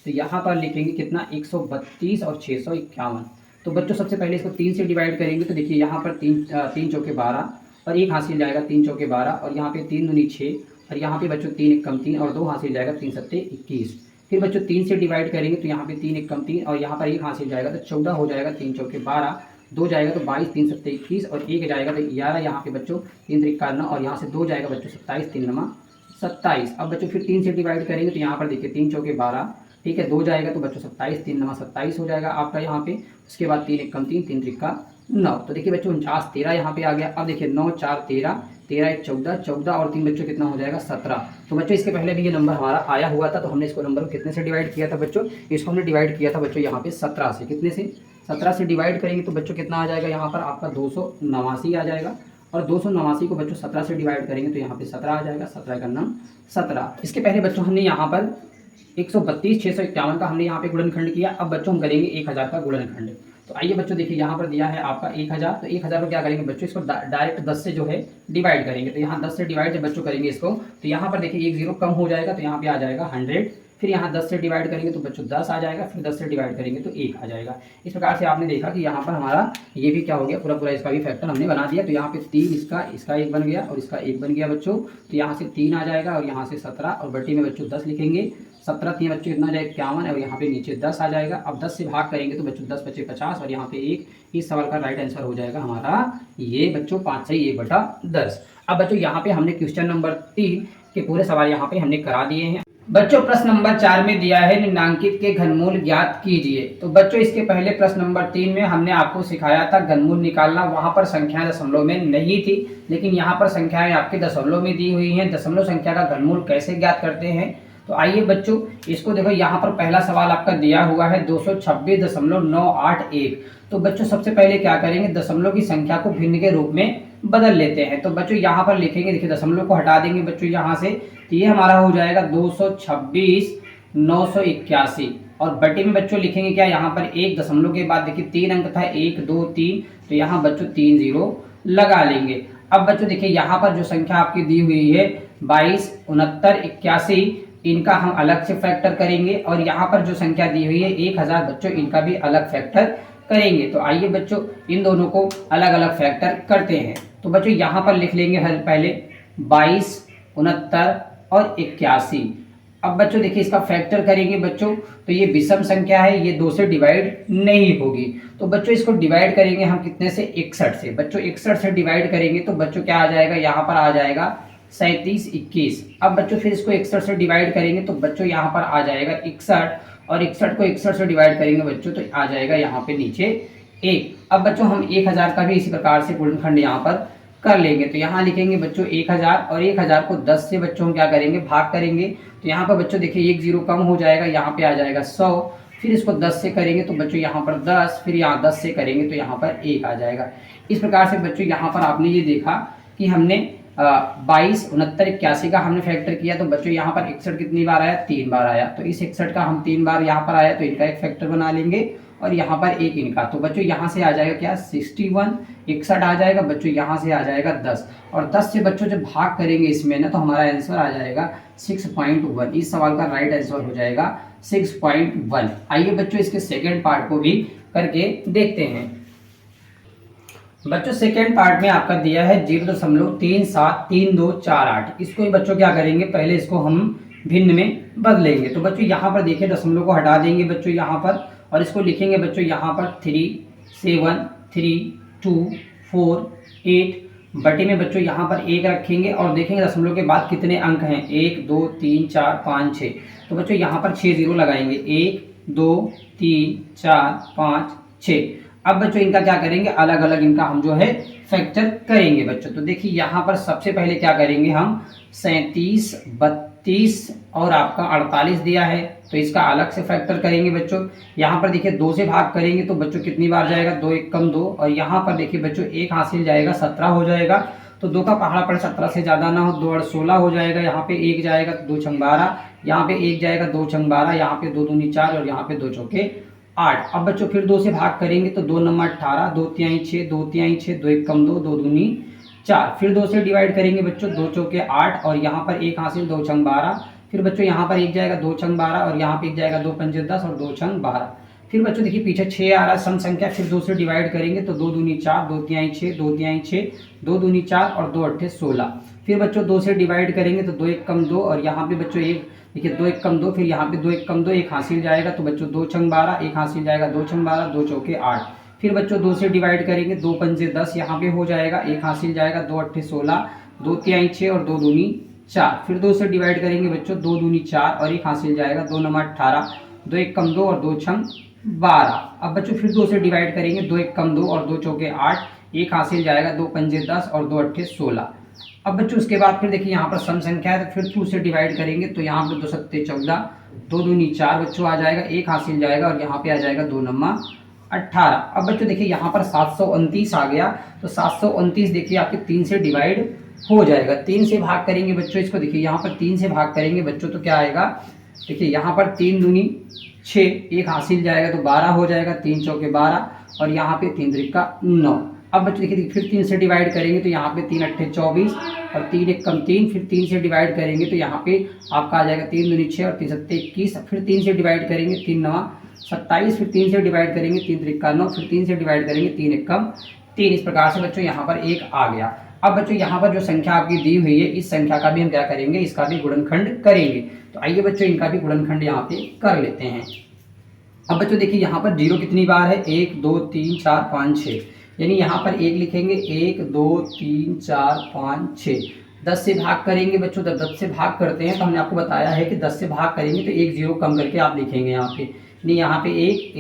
S1: तो यहाँ पर लिखेंगे कितना 132 और 651। तो बच्चों सबसे पहले इसको 3 से डिवाइड करेंगे तो देखिए यहाँ पर 3 चौके 12 और 1 हासिल जाएगा 3 चौके 12 और यहाँ पे 3 दूनी 6 और यहाँ पे बच्चों 3 एक कम 3 और 2 हासिल जाएगा 3 सत्ते 21। फिर बच्चों 3 से डिवाइड करेंगे तो यहाँ पे 3 एक कम 3 और यहाँ पर 1 हासिल जाएगा तो 14 हो जाएगा, 3 चौके 12, 2 जाएगा तो 22, 3 सत्ते 21 और 1 जाएगा तो 11। यहाँ पे बच्चों 3 त्रिका 9 और यहाँ से 2 जाएगा बच्चों 27, 3 नमा 27। अब बच्चों फिर 3 से डिवाइड करेंगे तो यहाँ पर देखिए 3 चौके 12, ठीक है, 2 जाएगा तो बच्चों 27, 3 नमा 27 हो जाएगा आपका यहाँ पे। उसके बाद 3 एक कम 3, 3 त्रिका 9। तो देखिए बच्चों 49 13 यहाँ पे आ गया। अब देखिए 9 4 13, 13 एक 14, 14 और 3 बच्चों कितना हो जाएगा 17। तो बच्चों इसके पहले भी ये नंबर हमारा आया हुआ था तो हमने इसको नंबर को कितने से डिवाइड किया था बच्चों, इसको हमने डिवाइड किया था बच्चों यहाँ पे 17 से। कितने से 17 से डिवाइड करेंगे तो बच्चों कितना आ जाएगा यहाँ पर आपका 289 आ जाएगा। और 289 को बच्चों 17 से डिवाइड करेंगे तो यहाँ पे 17 आ जाएगा, 17 का नाम 17। इसके पहले बच्चों हमने यहाँ पर 132 651 का हमने यहाँ पे गुणनखंड किया। अब बच्चों हम करेंगे 1000 का गुणनखंड। तो आइए बच्चों देखिए यहाँ पर दिया है आपका 1000, तो 1000 को क्या करेंगे बच्चों, इसको डायरेक्ट 10 से जो है डिवाइड करेंगे। तो यहाँ 10 से डिवाइड जब बच्चों करेंगे इसको, तो यहाँ पर देखिए एक जीरो कम हो जाएगा, तो यहाँ पे आ जाएगा 100। फिर यहाँ 10 से डिवाइड करेंगे तो बच्चों 10 आ जाएगा, फिर 10 से डिवाइड करेंगे तो 1 आ जाएगा। इस प्रकार से आपने देखा कि यहाँ पर हमारा ये भी क्या हो गया, पूरा पूरा इसका भी फैक्टर हमने बना दिया। तो यहाँ पे 3 इसका 1 बन गया और इसका 1 बन गया बच्चों। तो यहाँ से 3 आ जाएगा और यहाँ से 17 और बट्टी में बच्चों 10 लिखेंगे। 17 3 बच्चों इतना जाएगा 51 और यहाँ पे नीचे 10 आ जाएगा। अब 10 से भाग करेंगे तो बच्चों 10 बचे 50 और यहाँ पे 1। इस सवाल का राइट आंसर हो जाएगा हमारा ये बच्चों 5 से 1/10। अब बच्चों यहाँ पे हमने क्वेश्चन नंबर 3 के पूरे सवाल यहाँ पे हमने करा दिए हैं। बच्चों प्रश्न नंबर 4 में दिया है निम्नांकित के घनमूल ज्ञात कीजिए। तो बच्चों इसके पहले प्रश्न नंबर 3 में हमने आपको सिखाया था घनमूल निकालना। वहां पर संख्याएं दशमलव में नहीं थी, लेकिन यहाँ पर संख्याएं आपके दशमलव में दी हुई हैं। दशमलव संख्या का घनमूल कैसे ज्ञात करते हैं, तो आइए बच्चों इसको देखो। यहाँ पर पहला सवाल आपका दिया हुआ है 226.981। तो बच्चों सबसे पहले क्या करेंगे, दशमलव की संख्या को भिन्न के रूप में बदल लेते हैं। तो बच्चों यहाँ पर लिखेंगे, देखिए दशमलव को हटा देंगे बच्चों यहाँ से, तो ये हमारा हो जाएगा 226,981। और बटे में बच्चों लिखेंगे क्या, यहाँ पर एक दशमलव के बाद देखिए 3 अंक था, 1 2 3, तो यहाँ बच्चों 3 0 लगा लेंगे। अब बच्चों देखिए यहाँ पर जो संख्या आपकी दी हुई है 22, 69, 81, इनका हम अलग से फैक्टर करेंगे। और यहाँ पर जो संख्या दी हुई है 1000 बच्चों, इनका भी अलग फैक्टर करेंगे। तो आइए बच्चों इन दोनों को अलग अलग फैक्टर करते हैं। तो बच्चों यहाँ पर लिख लेंगे हर पहले 22, 69 और 81। अब बच्चों देखिए इसका फैक्टर करेंगे बच्चों, तो ये विषम संख्या है, ये 2 से डिवाइड नहीं होगी। तो बच्चों इसको डिवाइड करेंगे हम कितने से, 61 से। बच्चों 61 से डिवाइड करेंगे तो बच्चों क्या आ जाएगा, यहाँ पर आ जाएगा 37 21। अब बच्चों फिर इसको 61 से डिवाइड करेंगे तो बच्चों यहाँ पर आ जाएगा 61, और 61 को 61 से डिवाइड करेंगे बच्चों तो आ जाएगा यहाँ पे नीचे 1। अब बच्चों हम 1000 का भी इसी प्रकार से गुणनखंड यहाँ पर कर लेंगे। तो यहाँ लिखेंगे बच्चों 1000, और 1000 को 10 से बच्चों हम क्या करेंगे, भाग करेंगे। तो यहाँ पर बच्चों देखिए 1 0 कम हो जाएगा, यहाँ पे आ जाएगा 100। फिर इसको 10 से करेंगे तो बच्चों यहाँ पर 10, फिर यहाँ 10 से करेंगे तो यहाँ पर 1 आ जाएगा। इस प्रकार से बच्चों यहाँ पर आपने ये देखा कि हमने 22, 69, 81 का हमने फैक्टर किया। तो बच्चों यहाँ पर 61 कितनी बार आया, 3 बार आया। तो इस 61 का हम 3 बार यहाँ पर आया, तो इनका एक फैक्टर बना लेंगे और यहाँ पर एक इनका। तो बच्चों यहाँ से आ जाएगा क्या, 61, 61 आ जाएगा बच्चों, यहाँ से आ जाएगा 10, और 10 से बच्चों जब भाग करेंगे इसमें ना, तो हमारा आंसर आ जाएगा 6.1। इस सवाल का राइट आंसर हो जाएगा 6.1। आइए बच्चों इसके सेकेंड पार्ट को भी करके देखते हैं। बच्चों सेकेंड पार्ट में आपका दिया है 0.373248। इसको ही बच्चों क्या करेंगे, पहले इसको हम भिन्न में बदलेंगे। तो बच्चों यहाँ पर देखिए दशमलव को हटा देंगे बच्चों यहाँ पर, और इसको लिखेंगे बच्चों यहाँ पर 3 7 3 2 4 8। बटे में बच्चों यहाँ पर 1 रखेंगे और देखेंगे दशमलव के बाद कितने अंक हैं, 1 2 3 4 5 6। तो बच्चों यहाँ पर 6 0 लगाएंगे, 1 2 3 4 5 6। अब बच्चों इनका क्या करेंगे, अलग अलग इनका हम जो है फैक्टर करेंगे बच्चों। तो देखिए यहाँ पर सबसे पहले क्या करेंगे हम, 37 32 और आपका 48 दिया है, तो इसका अलग से फैक्टर करेंगे बच्चों। यहाँ पर देखिए 2 से भाग करेंगे तो बच्चों कितनी बार जाएगा, 2 1 कम 2, और यहाँ पर देखिए बच्चों 1 हासिल जाएगा, 17 हो जाएगा। तो 2 का पहाड़ा पड़ 17 से ज़्यादा ना हो, 2 और 16 हो जाएगा। यहाँ पे 1 जाएगा, 2 छंग 12, यहाँ पे 1 जाएगा, 2 छंग 12, यहाँ पे 2 दूनी 4 और यहाँ पे 2 चौके 8। अब बच्चों फिर 2 से भाग करेंगे तो 2 नंबर 18, 2 तिहाई 6, 2 तिहाई 6, 2 1 कम 2, 2 दूनी 4। फिर 2 से डिवाइड करेंगे बच्चों, 2 चौके 8 और यहाँ पर 1 हासिल, 2 छंग 12। फिर बच्चों यहाँ पर 1 जाएगा, 2 छंग 12 और यहाँ पे 1 जाएगा, 2 पंजे 10 और 2 छंग 12। फिर बच्चों देखिए पीछे 6 आ रहा है सम संख्या, फिर 2 से डिवाइड करेंगे तो 2 दूनी 4, 2 तिहाई 6, 2 तिहाई 6, 2 दूनी 4 और 2 अट्ठे 16। फिर बच्चों 2 से डिवाइड करेंगे तो 2 1 कम 2 और यहाँ पे बच्चों 1, देखिए 2 1 कम 2, फिर यहाँ पे 2 1 कम 2, 1 हासिल जाएगा। तो बच्चों 2 छंग 12, 1 हासिल जाएगा, 2 छंग 12, 2 चौके 8। फिर बच्चों 2 से डिवाइड करेंगे, 2 पंजे 10 यहाँ पे हो जाएगा, 1 हासिल जाएगा, 2 अट्ठे 16, 2 तिहाई 6 और 2 दूनी 4। फिर 2 से डिवाइड करेंगे बच्चों, 2 दूनी 4 और 1 हासिल जाएगा, 2 नंबर 18, 2 1 कम 2 और 2 छंग 12। अब बच्चों फिर 2 से डिवाइड करेंगे, 2 1 कम 2 और 2 चौके 8, 1 हासिल जाएगा, 2 पंजे 10 और 2 अट्ठे 16। अब बच्चों उसके बाद फिर देखिए यहाँ पर सम संख्या है, तो फिर 2 से डिवाइड करेंगे तो यहाँ पे 2 सत्ते 14, 2 दूनी 4 बच्चों आ जाएगा, 1 हासिल जाएगा और यहाँ पे आ जाएगा 2 नम्मा 18। अब बच्चों देखिए यहाँ पर 729 आ गया, तो 729 देखिए आपके 3 से डिवाइड हो जाएगा। 3 से भाग करेंगे बच्चों इसको, देखिए यहाँ पर 3 से भाग करेंगे बच्चों तो क्या आएगा, देखिए यहाँ पर 3 दूनी 6, एक हासिल जाएगा तो 12 हो जाएगा, 3 चौके 12 और यहाँ पे 3 त्रिका 9। अब बच्चों देखिए फिर 3 से डिवाइड करेंगे तो यहाँ पे 3 अट्ठे 24 और 3 एक कम 3, फिर 3 से डिवाइड करेंगे तो यहाँ पे आपका आ जाएगा 3 दूनी 6 और 3 सत्ते 21, फिर 3 से डिवाइड करेंगे 3 नवा 27, फिर 3 से डिवाइड करेंगे 3 त्रिका 9, फिर 3 से डिवाइड करेंगे 3 एक कम 3। इस प्रकार से बच्चों यहाँ पर 1 आ गया। अब बच्चों यहाँ पर जो संख्या आपकी दी हुई है इस संख्या का भी हम क्या करेंगे, इसका भी गुणनखंड करेंगे। तो आइए बच्चों इनका भी गुणनखंड यहाँ पे कर लेते हैं। अब बच्चों देखिए यहाँ पर 0 कितनी बार है, 1 2 3 4 5 6, यानी यहाँ पर 1 लिखेंगे, 1 2 3 4 5 6। 10 से भाग करेंगे बच्चों, जब 10 से भाग करते हैं तो हमने आपको बताया है कि 10 से भाग करेंगे तो 1 0 कम करके आप लिखेंगे यहाँ पे, यानी यहाँ पे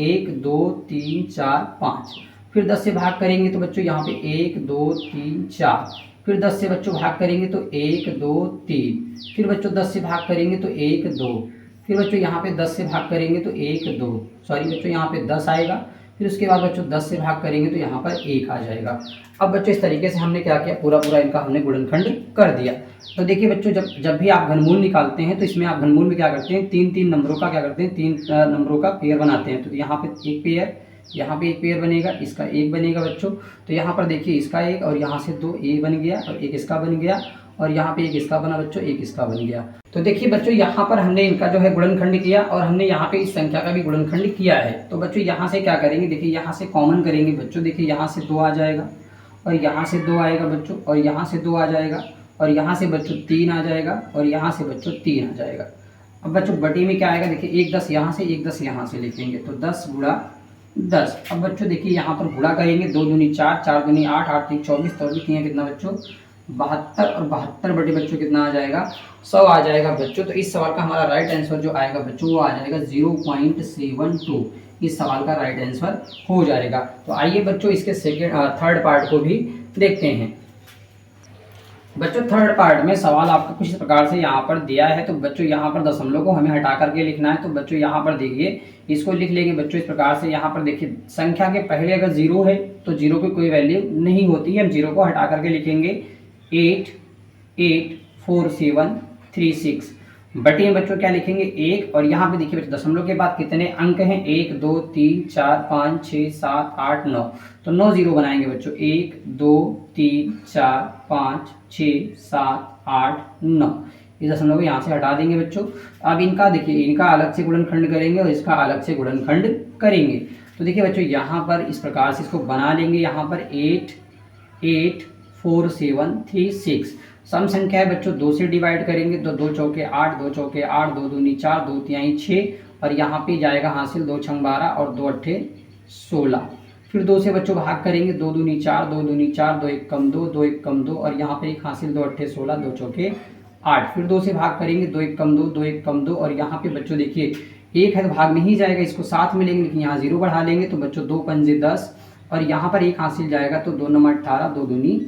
S1: 1 2 3 4 5। फिर 10 से भाग करेंगे तो बच्चों यहाँ पे 1 2 3 4। फिर 10 से बच्चों भाग करेंगे तो 1 2 3। फिर बच्चों 10 से भाग करेंगे तो 1 2। फिर बच्चों यहाँ पे 10 से भाग करेंगे तो 1 2, सॉरी बच्चों यहाँ पे 10 आएगा। फिर उसके बाद बच्चों 10 से भाग करेंगे तो यहाँ पर 1 आ जाएगा। अब बच्चों इस तरीके से हमने क्या किया, पूरा पूरा इनका हमने गुणनखंड कर दिया। तो देखिए बच्चों जब भी आप घनमूल निकालते हैं तो इसमें आप घनमूल में क्या करते हैं, 3 नंबरों का क्या करते हैं, 3 नंबरों का पेयर बनाते हैं। तो यहाँ पे एक पेयर, यहाँ पे एक पेयर बनेगा, इसका एक बनेगा बच्चों। तो यहाँ पर देखिए इसका एक और यहाँ से 2 ए बन गया और एक इसका बन गया और यहाँ पे एक इसका बना बच्चों, एक इसका बन गया। तो देखिए बच्चों यहाँ पर हमने इनका जो है गुणनखंड किया और हमने यहाँ पे इस संख्या का भी गुणनखंड किया है। तो बच्चों यहाँ से क्या करेंगे, देखिए यहाँ से कॉमन करेंगे बच्चों, देखिए यहाँ से 2 आ जाएगा और यहाँ से 2 आएगा बच्चों और यहाँ से 2 आ जाएगा और यहाँ से बच्चों 3 आ जाएगा और यहाँ से बच्चों 3 आ जाएगा। अब बच्चों बटे में क्या आएगा, देखिए 1 10 यहाँ से 1 10 यहाँ से लिखेंगे तो 10 गुणा 10। अब बच्चों देखिए यहाँ पर गुणा करेंगे, 2 दूनी 4 4 दूनी 8 8 3 24, तो भी कितना बच्चों 72 और 72 बटे बच्चों कितना आ जाएगा, 100 आ जाएगा बच्चों। तो इस सवाल का हमारा राइट आंसर जो आएगा बच्चों वो आ जाएगा 0.72। इस सवाल का राइट आंसर हो जाएगा। तो आइए बच्चों इसके थर्ड पार्ट को भी देखते हैं। बच्चों थर्ड पार्ट में सवाल आपको कुछ इस प्रकार से यहाँ पर दिया है। तो बच्चों यहाँ पर दशमलव को हमें हटा करके लिखना है। तो बच्चों यहाँ पर देखिए इसको लिख लेंगे बच्चों इस प्रकार से। यहाँ पर देखिए संख्या के पहले अगर 0 है तो 0 की कोई वैल्यू नहीं होती है, हम 0 को हटा करके लिखेंगे 8 8 4 7 3 6 बटे में बच्चों क्या लिखेंगे 1। और यहाँ पे देखिए बच्चों दशमलव के बाद कितने अंक हैं, 1 2 3 4 5 6 7 8 9, तो 9 0 बनाएंगे बच्चों, 1 2 3 4 5 6 7 8 9। इस दशमलव को यहाँ से हटा देंगे बच्चों। अब इनका देखिए इनका अलग से गुणनखंड करेंगे और इसका अलग से गुणनखंड करेंगे। तो देखिए बच्चों यहाँ पर इस प्रकार से इसको बना लेंगे। यहाँ पर 8 8 4 7 3 6 सम संख्या है बच्चों, 2 से डिवाइड करेंगे तो 2 चौके 8 2 चौके 8 2 दूनी 4 2 तिहाई 6 और यहाँ पे जाएगा हासिल 2 छंग 12 और 2 अट्ठे 16। फिर 2 से बच्चों भाग करेंगे, 2 दूनी 4 2 दूनी 4 2 एक कम 2 2 एक कम 2 और यहाँ पे एक हासिल 2 अट्ठे 16 2 चौके 8। फिर 2 से भाग करेंगे, 2 एक कम 2 2 एक कम 2 और यहाँ पे बच्चों देखिए एक है तो भाग नहीं जाएगा, इसको साथ में लेंगे लेकिन यहाँ 0 बढ़ा लेंगे तो बच्चों 2 पंजे 10 और यहाँ पर एक हासिल जाएगा तो 2 नंबर 18 2 दूनी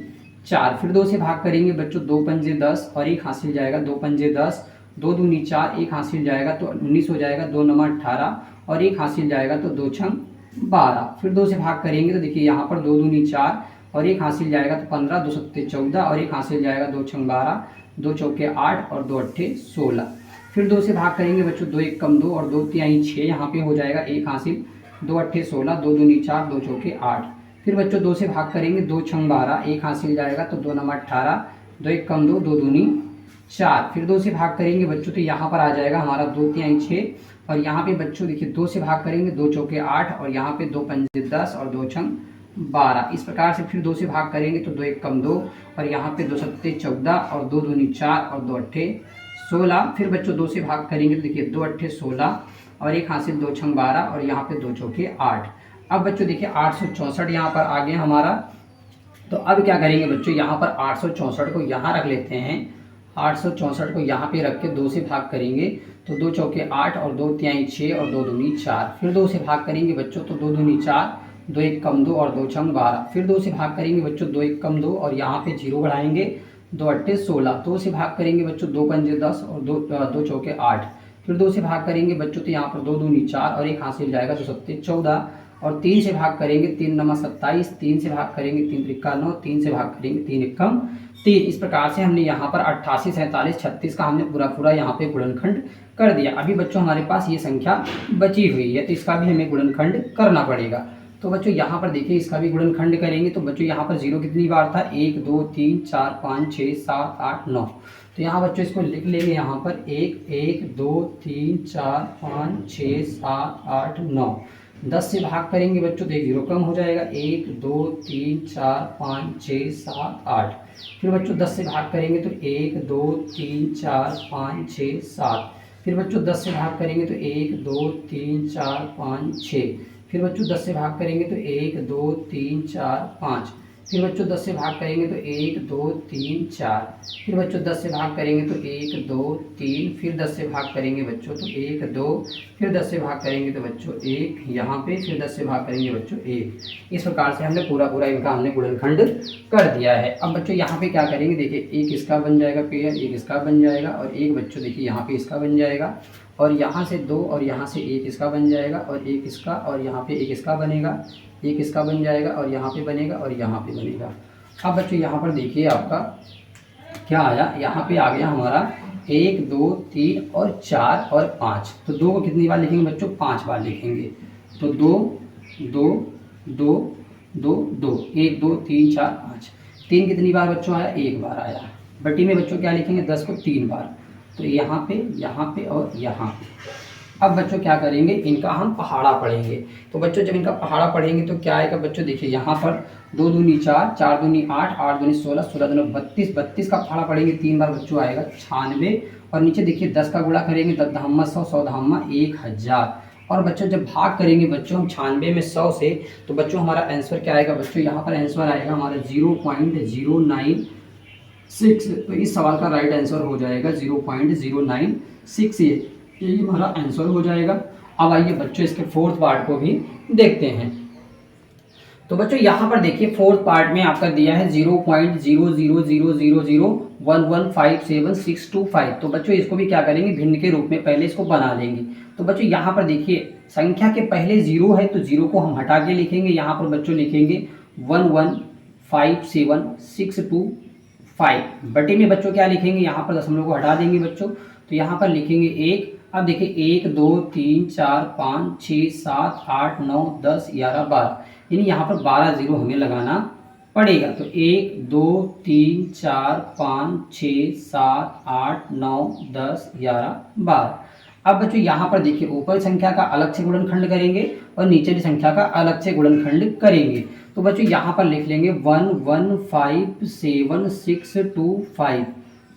S1: 4। फिर 2 से भाग करेंगे बच्चों, 2 पंजे 10 और एक हासिल जाएगा 2 पंजे 10 2 दूनी 4 एक हासिल जाएगा तो 19 हो जाएगा, 2 नंबर 18 और एक हासिल जाएगा तो 2 छंग 12। फिर 2 से भाग करेंगे तो देखिए यहाँ पर 2 दूनी 4 और एक हासिल जाएगा तो 15 2 सत्ते 14 और एक हासिल जाएगा 2 छंग 12 2 चौके 8 और 2 अट्ठे 16। फिर 2 से भाग करेंगे बच्चों, 2 एक कम 2 और 2 तिहाई 6, यहाँ पे हो जाएगा एक हासिल 2 अट्ठे 16 2 दूनी 4 2 चौके 8। फिर बच्चों 2 से भाग करेंगे, 2 छंग 12 एक हासिल जाएगा तो 2 नंबर 18 2 एक कम 2 2 दूनी 4। फिर 2 से भाग करेंगे बच्चों तो यहाँ पर आ जाएगा हमारा 2 तिहाई 6 और यहाँ पे बच्चों देखिए 2 से भाग करेंगे 2 चौके 8 और यहाँ पे 2 पंजे 10 और 2 छंग 12। इस प्रकार से फिर 2 से भाग करेंगे तो 2 एक कम 2 और यहाँ पे 2 सत्ते 14 और 2 दूनी 4 और 2 अट्ठे 16। फिर बच्चों 2 से भाग करेंगे तो देखिए 2 अट्ठे 16 और एक हासिल 2 छंग 12 और यहाँ पे 2 चौके 8। अब बच्चों देखिए 864 यहाँ पर आ गया हमारा। तो अब क्या करेंगे बच्चों, यहाँ पर 864 को यहाँ रख लेते हैं। 864 को यहाँ पे रख के 2 से भाग करेंगे तो 2 चौके 8 और 2 तिहाई 6 और 2 दूनी 4। फिर 2 से भाग करेंगे बच्चों तो 2 दूनी 4 2 एक कम 2 और 2 छंग 12। फिर 2 से भाग करेंगे बच्चों 2 एक कम 2 और यहाँ पे 0 बढ़ाएंगे 2 अट्ठे 16। 2 से भाग करेंगे बच्चों 2 पंजे 10 और 2 चौके 8। फिर 2 से भाग करेंगे बच्चों तो यहाँ पर 2 दूनी 4 और एक हासिल जाएगा 2 सत्ते 14 और 3 से भाग करेंगे 3 नमा 27, 3 से भाग करेंगे 3 त्रिका 9, 3 से भाग करेंगे 3 एकम 3। इस प्रकार से हमने यहाँ पर 88, 47, 36 का हमने पूरा पूरा यहाँ पे गुणनखंड कर दिया। अभी बच्चों हमारे पास ये संख्या बची हुई है, तो इसका भी हमें गुणनखंड करना पड़ेगा। तो बच्चों यहाँ पर देखिए इसका भी गुणनखंड करेंगे। तो बच्चों यहाँ पर 0 कितनी बार था, 1 2 3 4 5 6 7 8 9। तो यहाँ बच्चों इसको लिख लेंगे यहाँ पर 1 1 2 3 4 5 6 7 8 9। 10 से भाग करेंगे बच्चों तो 1 0 कम हो जाएगा, 1 2 3 4 5 6 7 8। फिर बच्चों 10 से भाग करेंगे तो 1 2 3 4 5 6 7। फिर बच्चों 10 से भाग करेंगे तो 1 2 3 4 5 6। फिर बच्चों 10 से भाग करेंगे तो 1 2 3 4 5। फिर बच्चों 10 से भाग करेंगे तो 1 2 3 4। फिर बच्चों 10 से भाग करेंगे तो 1 2 3। फिर 10 से भाग करेंगे बच्चों तो 1 2। फिर 10 से भाग करेंगे तो बच्चों 1 यहाँ पे। फिर 10 से भाग करेंगे बच्चों 1। इस प्रकार से हमने पूरा पूरा इनका हमने गुणनखंड कर दिया है। अब बच्चों यहाँ पे क्या करेंगे, देखिए एक इसका बन जाएगा पेयर, एक इसका बन जाएगा और एक बच्चों देखिए यहाँ पे इसका बन जाएगा और यहाँ से 2 और यहाँ से एक इसका बन जाएगा और एक इसका और यहाँ पे एक इसका बनेगा, एक इसका बन जाएगा और यहाँ पे बनेगा और यहाँ पे बनेगा। अब बच्चों यहाँ पर देखिए आपका क्या आया, यहाँ पे आ गया हमारा 1 2 3 और 4 और 5। तो 2 को कितनी बार लिखेंगे बच्चों, 5 बार लिखेंगे। तो 2 2 2 2 2 1 2 3 4 5। 3 कितनी बार बच्चों आया, 1 बार आया। बटी में बच्चों क्या लिखेंगे, 10 को 3 बार। तो यहाँ पे और यहाँ पे। अब बच्चों क्या करेंगे, इनका हम पहाड़ा पढ़ेंगे। तो बच्चों जब इनका पहाड़ा पढ़ेंगे तो क्या आएगा बच्चों, देखिए यहाँ पर 2 दूनी 4, 4 दूनी 8, 8 दूनी 16, 16 दूनी 32, 32 का पहाड़ा पढ़ेंगे 3 बार बच्चों आएगा 96। और नीचे देखिए 10 का गुणा करेंगे 10 धम्मा 100, 100 धम्मा 1000। और बच्चों जब भाग करेंगे बच्चों हम 96 में 100 से, तो बच्चों हमारा आंसर क्या आएगा बच्चों, यहाँ पर आंसर आएगा हमारा 0.096। तो इस सवाल का राइट आंसर हो जाएगा 0.096। यही हमारा आंसर हो जाएगा। अब आइए बच्चों इसके फोर्थ पार्ट को भी देखते हैं। तो बच्चों यहाँ पर देखिए फोर्थ पार्ट में आपका दिया है 0.00001157625। तो बच्चों इसको भी क्या करेंगे, भिन्न के रूप में पहले इसको बना लेंगे। तो बच्चों यहाँ पर देखिए संख्या के पहले 0 है तो 0 को हम हटा के लिखेंगे। यहाँ पर बच्चों लिखेंगे 1157625। बटे में बच्चों क्या लिखेंगे, यहाँ पर दशमलव को हटा देंगे बच्चों। तो यहाँ पर लिखेंगे 1। अब देखिए 1 2 3 4 5 6 7 8 9 10 11 12, यानी यहाँ पर 12 0 हमें लगाना पड़ेगा। तो 1 2 3 4 5 6 7 8 9 10 11 12। अब बच्चों यहाँ पर देखिए ऊपर संख्या का अलग से गुणनखंड करेंगे और नीचे की संख्या का अलग से गुणनखंड करेंगे। तो बच्चों यहाँ पर लिख लेंगे 11572625।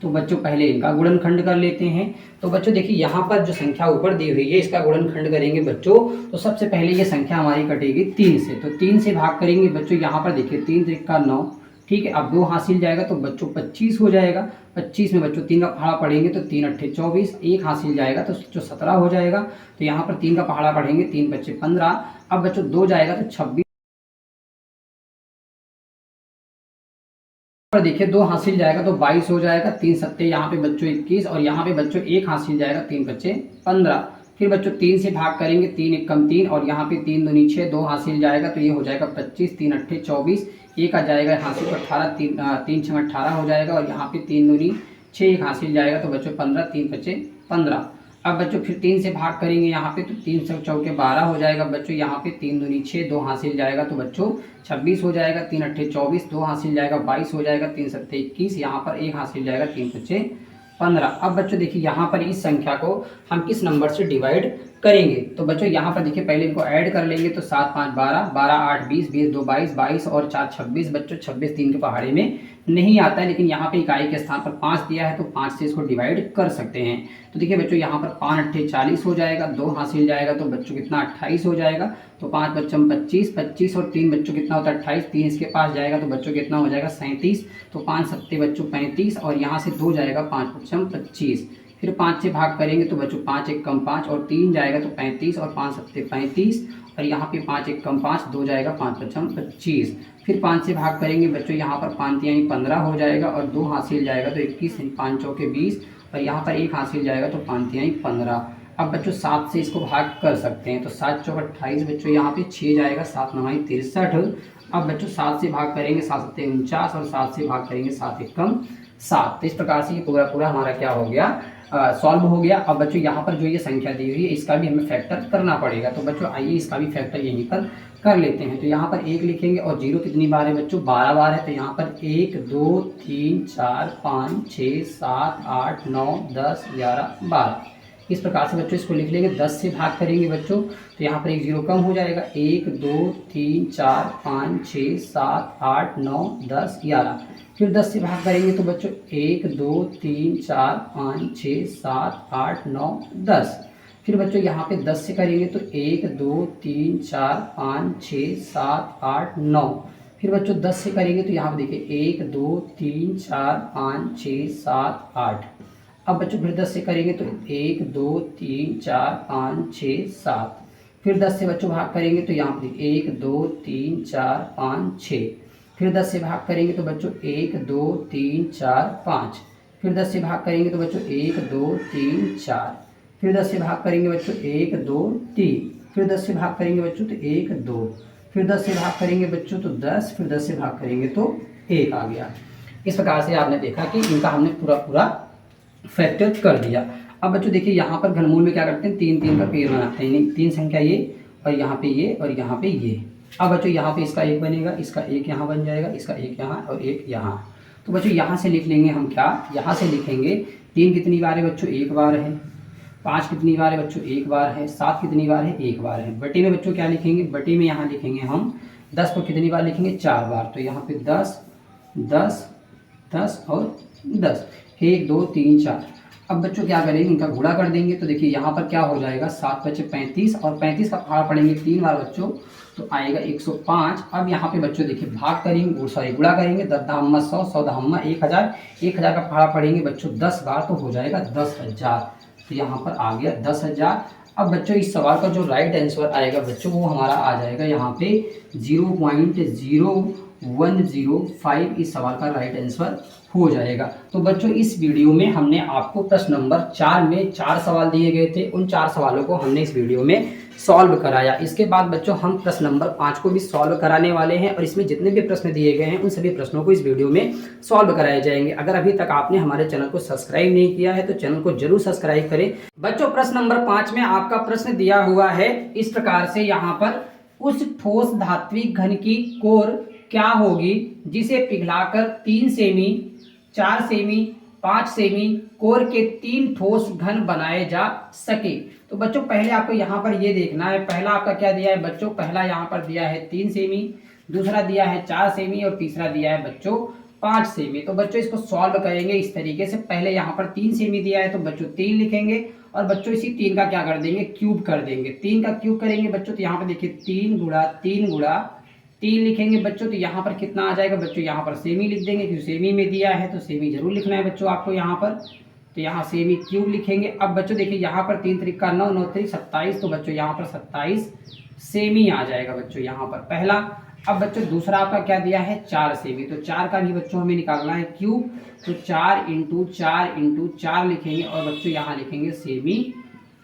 S1: तो बच्चों पहले इनका गुणनखंड कर लेते हैं। तो बच्चों देखिए यहाँ पर जो संख्या ऊपर दी हुई है इसका गुणनखंड करेंगे बच्चों। तो सबसे पहले ये संख्या हमारी कटेगी 3 से। तो 3 से भाग करेंगे बच्चों, यहाँ पर देखिए 3 त्रिका 9, ठीक है। अब 2 हासिल जाएगा तो बच्चों 25 हो जाएगा। 25 में बच्चों 3 का पहाड़ा पढ़ेंगे तो 3 अट्ठे 24, 1 हासिल जाएगा तो जो 17 हो जाएगा। तो यहाँ पर 3 का पहाड़ा पढ़ेंगे, 3 बच्चे 15। अब बच्चों 2 जाएगा तो 26 पर देखिए 2 हासिल जाएगा तो 22 हो जाएगा। 3 सत्ते यहाँ पे बच्चों 21 और यहाँ पे बच्चों 1 हासिल जाएगा, 3 बच्चे 15। फिर बच्चों 3 से भाग करेंगे, 3 एकम 3 और यहाँ पे 3 दूनी 6, 2 हासिल जाएगा तो ये हो जाएगा 25, 3 अट्ठे 24, 1 आ जाएगा हासिल तो 18, 3 6 18 हो जाएगा और यहाँ पे 3 दूनी 6, 1 हासिल जाएगा तो बच्चों 15, 3 बच्चे 15। अब बच्चों फिर 3 से भाग करेंगे यहाँ पे तो 3 से चौके 12 हो जाएगा बच्चों। यहाँ पे 3 दूनी 6, 2 हासिल जाएगा तो बच्चों 26 हो जाएगा। 3 अट्ठे 24, 2 हासिल जाएगा 22 हो जाएगा। 3 सत्ते 21, यहाँ पर 1 हासिल जाएगा, 3 बच्चे 15। अब बच्चों देखिए यहाँ पर इस संख्या को हम किस नंबर से डिवाइड करेंगे। तो बच्चों यहाँ पर देखिए पहले इनको ऐड कर लेंगे तो 7 5 12, 12 8 20, 20 2 22, 22 और 4 26 बच्चों। 26 3 के पहाड़े में नहीं आता है, लेकिन यहाँ पे इकाई के स्थान पर 5 दिया है तो 5 से इसको डिवाइड कर सकते हैं। तो देखिए बच्चों यहाँ पर 5 अट्ठे 40 हो जाएगा, 2 हासिल जाएगा तो बच्चों कितना 28 हो जाएगा। तो 5 बच्चों में 25, 25 और 3 बच्चों कितना होता है 28, 3 इसके पास जाएगा तो बच्चों कितना हो जाएगा 37। तो 5 सत्ते बच्चों 35 और यहाँ से 2 जाएगा, 5 बच्चों में 25। फिर 5 से भाग करेंगे तो बच्चों 5 एक कम 5 और 3 जाएगा तो 35 और 5 सत्ते 35 और यहाँ पे 5 एक कम 5, 2 जाएगा, 5 बच्चों में 25। फिर 5 से भाग करेंगे बच्चों, यहाँ पर 5 यानी 15 हो जाएगा और 2 हासिल जाएगा तो 21, 5 चौके 20 और यहाँ पर 1 हासिल जाएगा तो 5 यानी 15। अब बच्चों 7 से इसको भाग कर सकते हैं, तो 7 चौक 28 बच्चों, यहाँ पे 6 जाएगा, 7 9 63। अब बच्चों 7 से भाग करेंगे, 7 7 49, और 7 से भाग करेंगे 7 एकम 7। तो इस प्रकार से ये पूरा पूरा हमारा क्या हो गया, सॉल्व हो गया। अब बच्चों यहाँ पर जो ये संख्या दी हुई है इसका भी हमें फैक्टर करना पड़ेगा, तो बच्चों आइए इसका भी फैक्टर यहीं पर कर लेते हैं। तो यहाँ पर 1 लिखेंगे और 0 कितनी बार है बच्चों, 12 बार है। तो यहाँ पर 1 2 3 4 5 6 7 8 9 10 11 12, इस प्रकार से बच्चों इसको लिख लेंगे। 10 से भाग करेंगे बच्चों, तो यहाँ पर एक 0 कम हो जाएगा। 1 2 3 4 5 6 7 8 9 10 11, फिर 10 से भाग करेंगे तो बच्चों 1 2 3 4 5 6 7 8 9 10, फिर बच्चों यहाँ पे 10 से करेंगे तो 1 2 3 4 5 6 7 8 9, फिर बच्चों 10 से करेंगे तो यहाँ पे देखिए 1 2 3 4 5 6 7 8। अब बच्चों फिर 10 से करेंगे तो 1 2 3 4 5 6 7, फिर 10 से बच्चों भाग करेंगे तो यहाँ पे 1 2 3 4 5 6, फिर 10 से भाग करेंगे तो बच्चों 1 2 3 4 5, फिर 10 से भाग करेंगे तो बच्चों 1 2 3 4, फिर 10 से भाग करेंगे बच्चों 1 2 3, फिर 10 से भाग करेंगे बच्चों तो 1 2, फिर 10 से भाग करेंगे बच्चों तो 10, फिर 10 से भाग करेंगे तो 1 आ गया। इस प्रकार से आपने देखा कि इनका हमने पूरा पूरा फैक्टर कर दिया। अब बच्चों देखिए यहाँ पर घनमूल में क्या करते हैं, 3 3 का पेड़ बनाते हैं, 3 संख्या ये और यहाँ पे ये और यहाँ पे ये। अब बच्चों यहाँ पे इसका 1 बनेगा, इसका 1 यहाँ बन जाएगा, इसका 1 यहाँ और 1 यहाँ। तो बच्चों यहाँ से लिख लेंगे हम क्या, यहाँ से लिखेंगे 3 कितनी बार है बच्चों, 1 बार है। 5 कितनी बार है बच्चों, 1 बार है। 7 कितनी बार है, 1 बार है। बटे में बच्चों क्या लिखेंगे, बटे में यहाँ लिखेंगे हम 10 को कितनी बार लिखेंगे, 4 बार। तो यहाँ पे 10 10 10 और 10, 1 2 3 4। अब बच्चों क्या करेंगे, इनका गुणा कर देंगे। तो देखिए यहाँ पर क्या हो जाएगा, 7 बच्चे 35 और 35 का पहाड़ा पड़ेंगे 3 बार बच्चों, तो आएगा 105। अब यहाँ पे बच्चों देखिए भाग करेंगे, सॉरी गुणा करेंगे, 10 दहम्मा 100, 100 दहम्मा 1000, 1000 का पहाड़ा पड़ेंगे बच्चों 10 बार, तो हो जाएगा 10,000। तो यहाँ पर आ गया 10,000। अब बच्चों इस सवाल का जो राइट आंसर आएगा बच्चों वो हमारा आ जाएगा यहाँ पे 0.0105, इस सवाल का राइट आंसर हो जाएगा। तो बच्चों इस वीडियो में हमने आपको प्रश्न नंबर 4 में 4 सवाल दिए गए थे, उन 4 सवालों को हमने इस वीडियो में सॉल्व कराया। इसके बाद बच्चों हम प्रश्न नंबर 5 को भी सॉल्व कराने वाले हैं और इसमें जितने भी प्रश्न दिए गए हैं उन सभी प्रश्नों को इस वीडियो में सॉल्व कराए जाएंगे। अगर अभी तक आपने हमारे चैनल को सब्सक्राइब नहीं किया है तो चैनल को जरूर सब्सक्राइब करें। बच्चों प्रश्न नंबर 5 में आपका प्रश्न दिया हुआ है इस प्रकार से, यहाँ पर उस ठोस धात्विक घन की कोर क्या होगी जिसे पिघलाकर 3 सेमी 4 सेमी 5 सेमी कोर के 3 ठोस घन बनाए जा सके। तो बच्चों पहले आपको यहाँ पर ये देखना है, पहला आपका क्या दिया है बच्चों, पहला यहाँ पर दिया है 3 सेमी, दूसरा दिया है 4 सेमी और तीसरा दिया है बच्चों 5 सेमी। तो बच्चों इसको सॉल्व करेंगे इस तरीके से, पहले यहाँ पर 3 सेमी दिया है तो बच्चों 3 लिखेंगे और बच्चों इसी 3 का क्या कर देंगे, क्यूब कर देंगे। 3 का क्यूब करेंगे बच्चों तो यहाँ पर देखिए 3 गुणा 3 गुणा 3 लिखेंगे बच्चों, तो यहाँ पर कितना आ जाएगा बच्चों, यहाँ पर सेमी लिख देंगे क्योंकि सेमी में दिया है तो सेमी जरूर लिखना है बच्चों आपको यहाँ पर, तो यहाँ सेमी क्यूब लिखेंगे। अब बच्चों देखिए यहाँ पर 3 त्रिका 9 9 3 27, तो बच्चों यहाँ पर 27 सेमी आ जाएगा बच्चों यहाँ पर पहला। अब बच्चों दूसरा आपका क्या दिया है 4 सेमी, तो 4 का भी बच्चों हमें निकालना है क्यूब, तो 4 इंटू 4 इंटू 4 लिखेंगे और बच्चों यहाँ लिखेंगे सेमी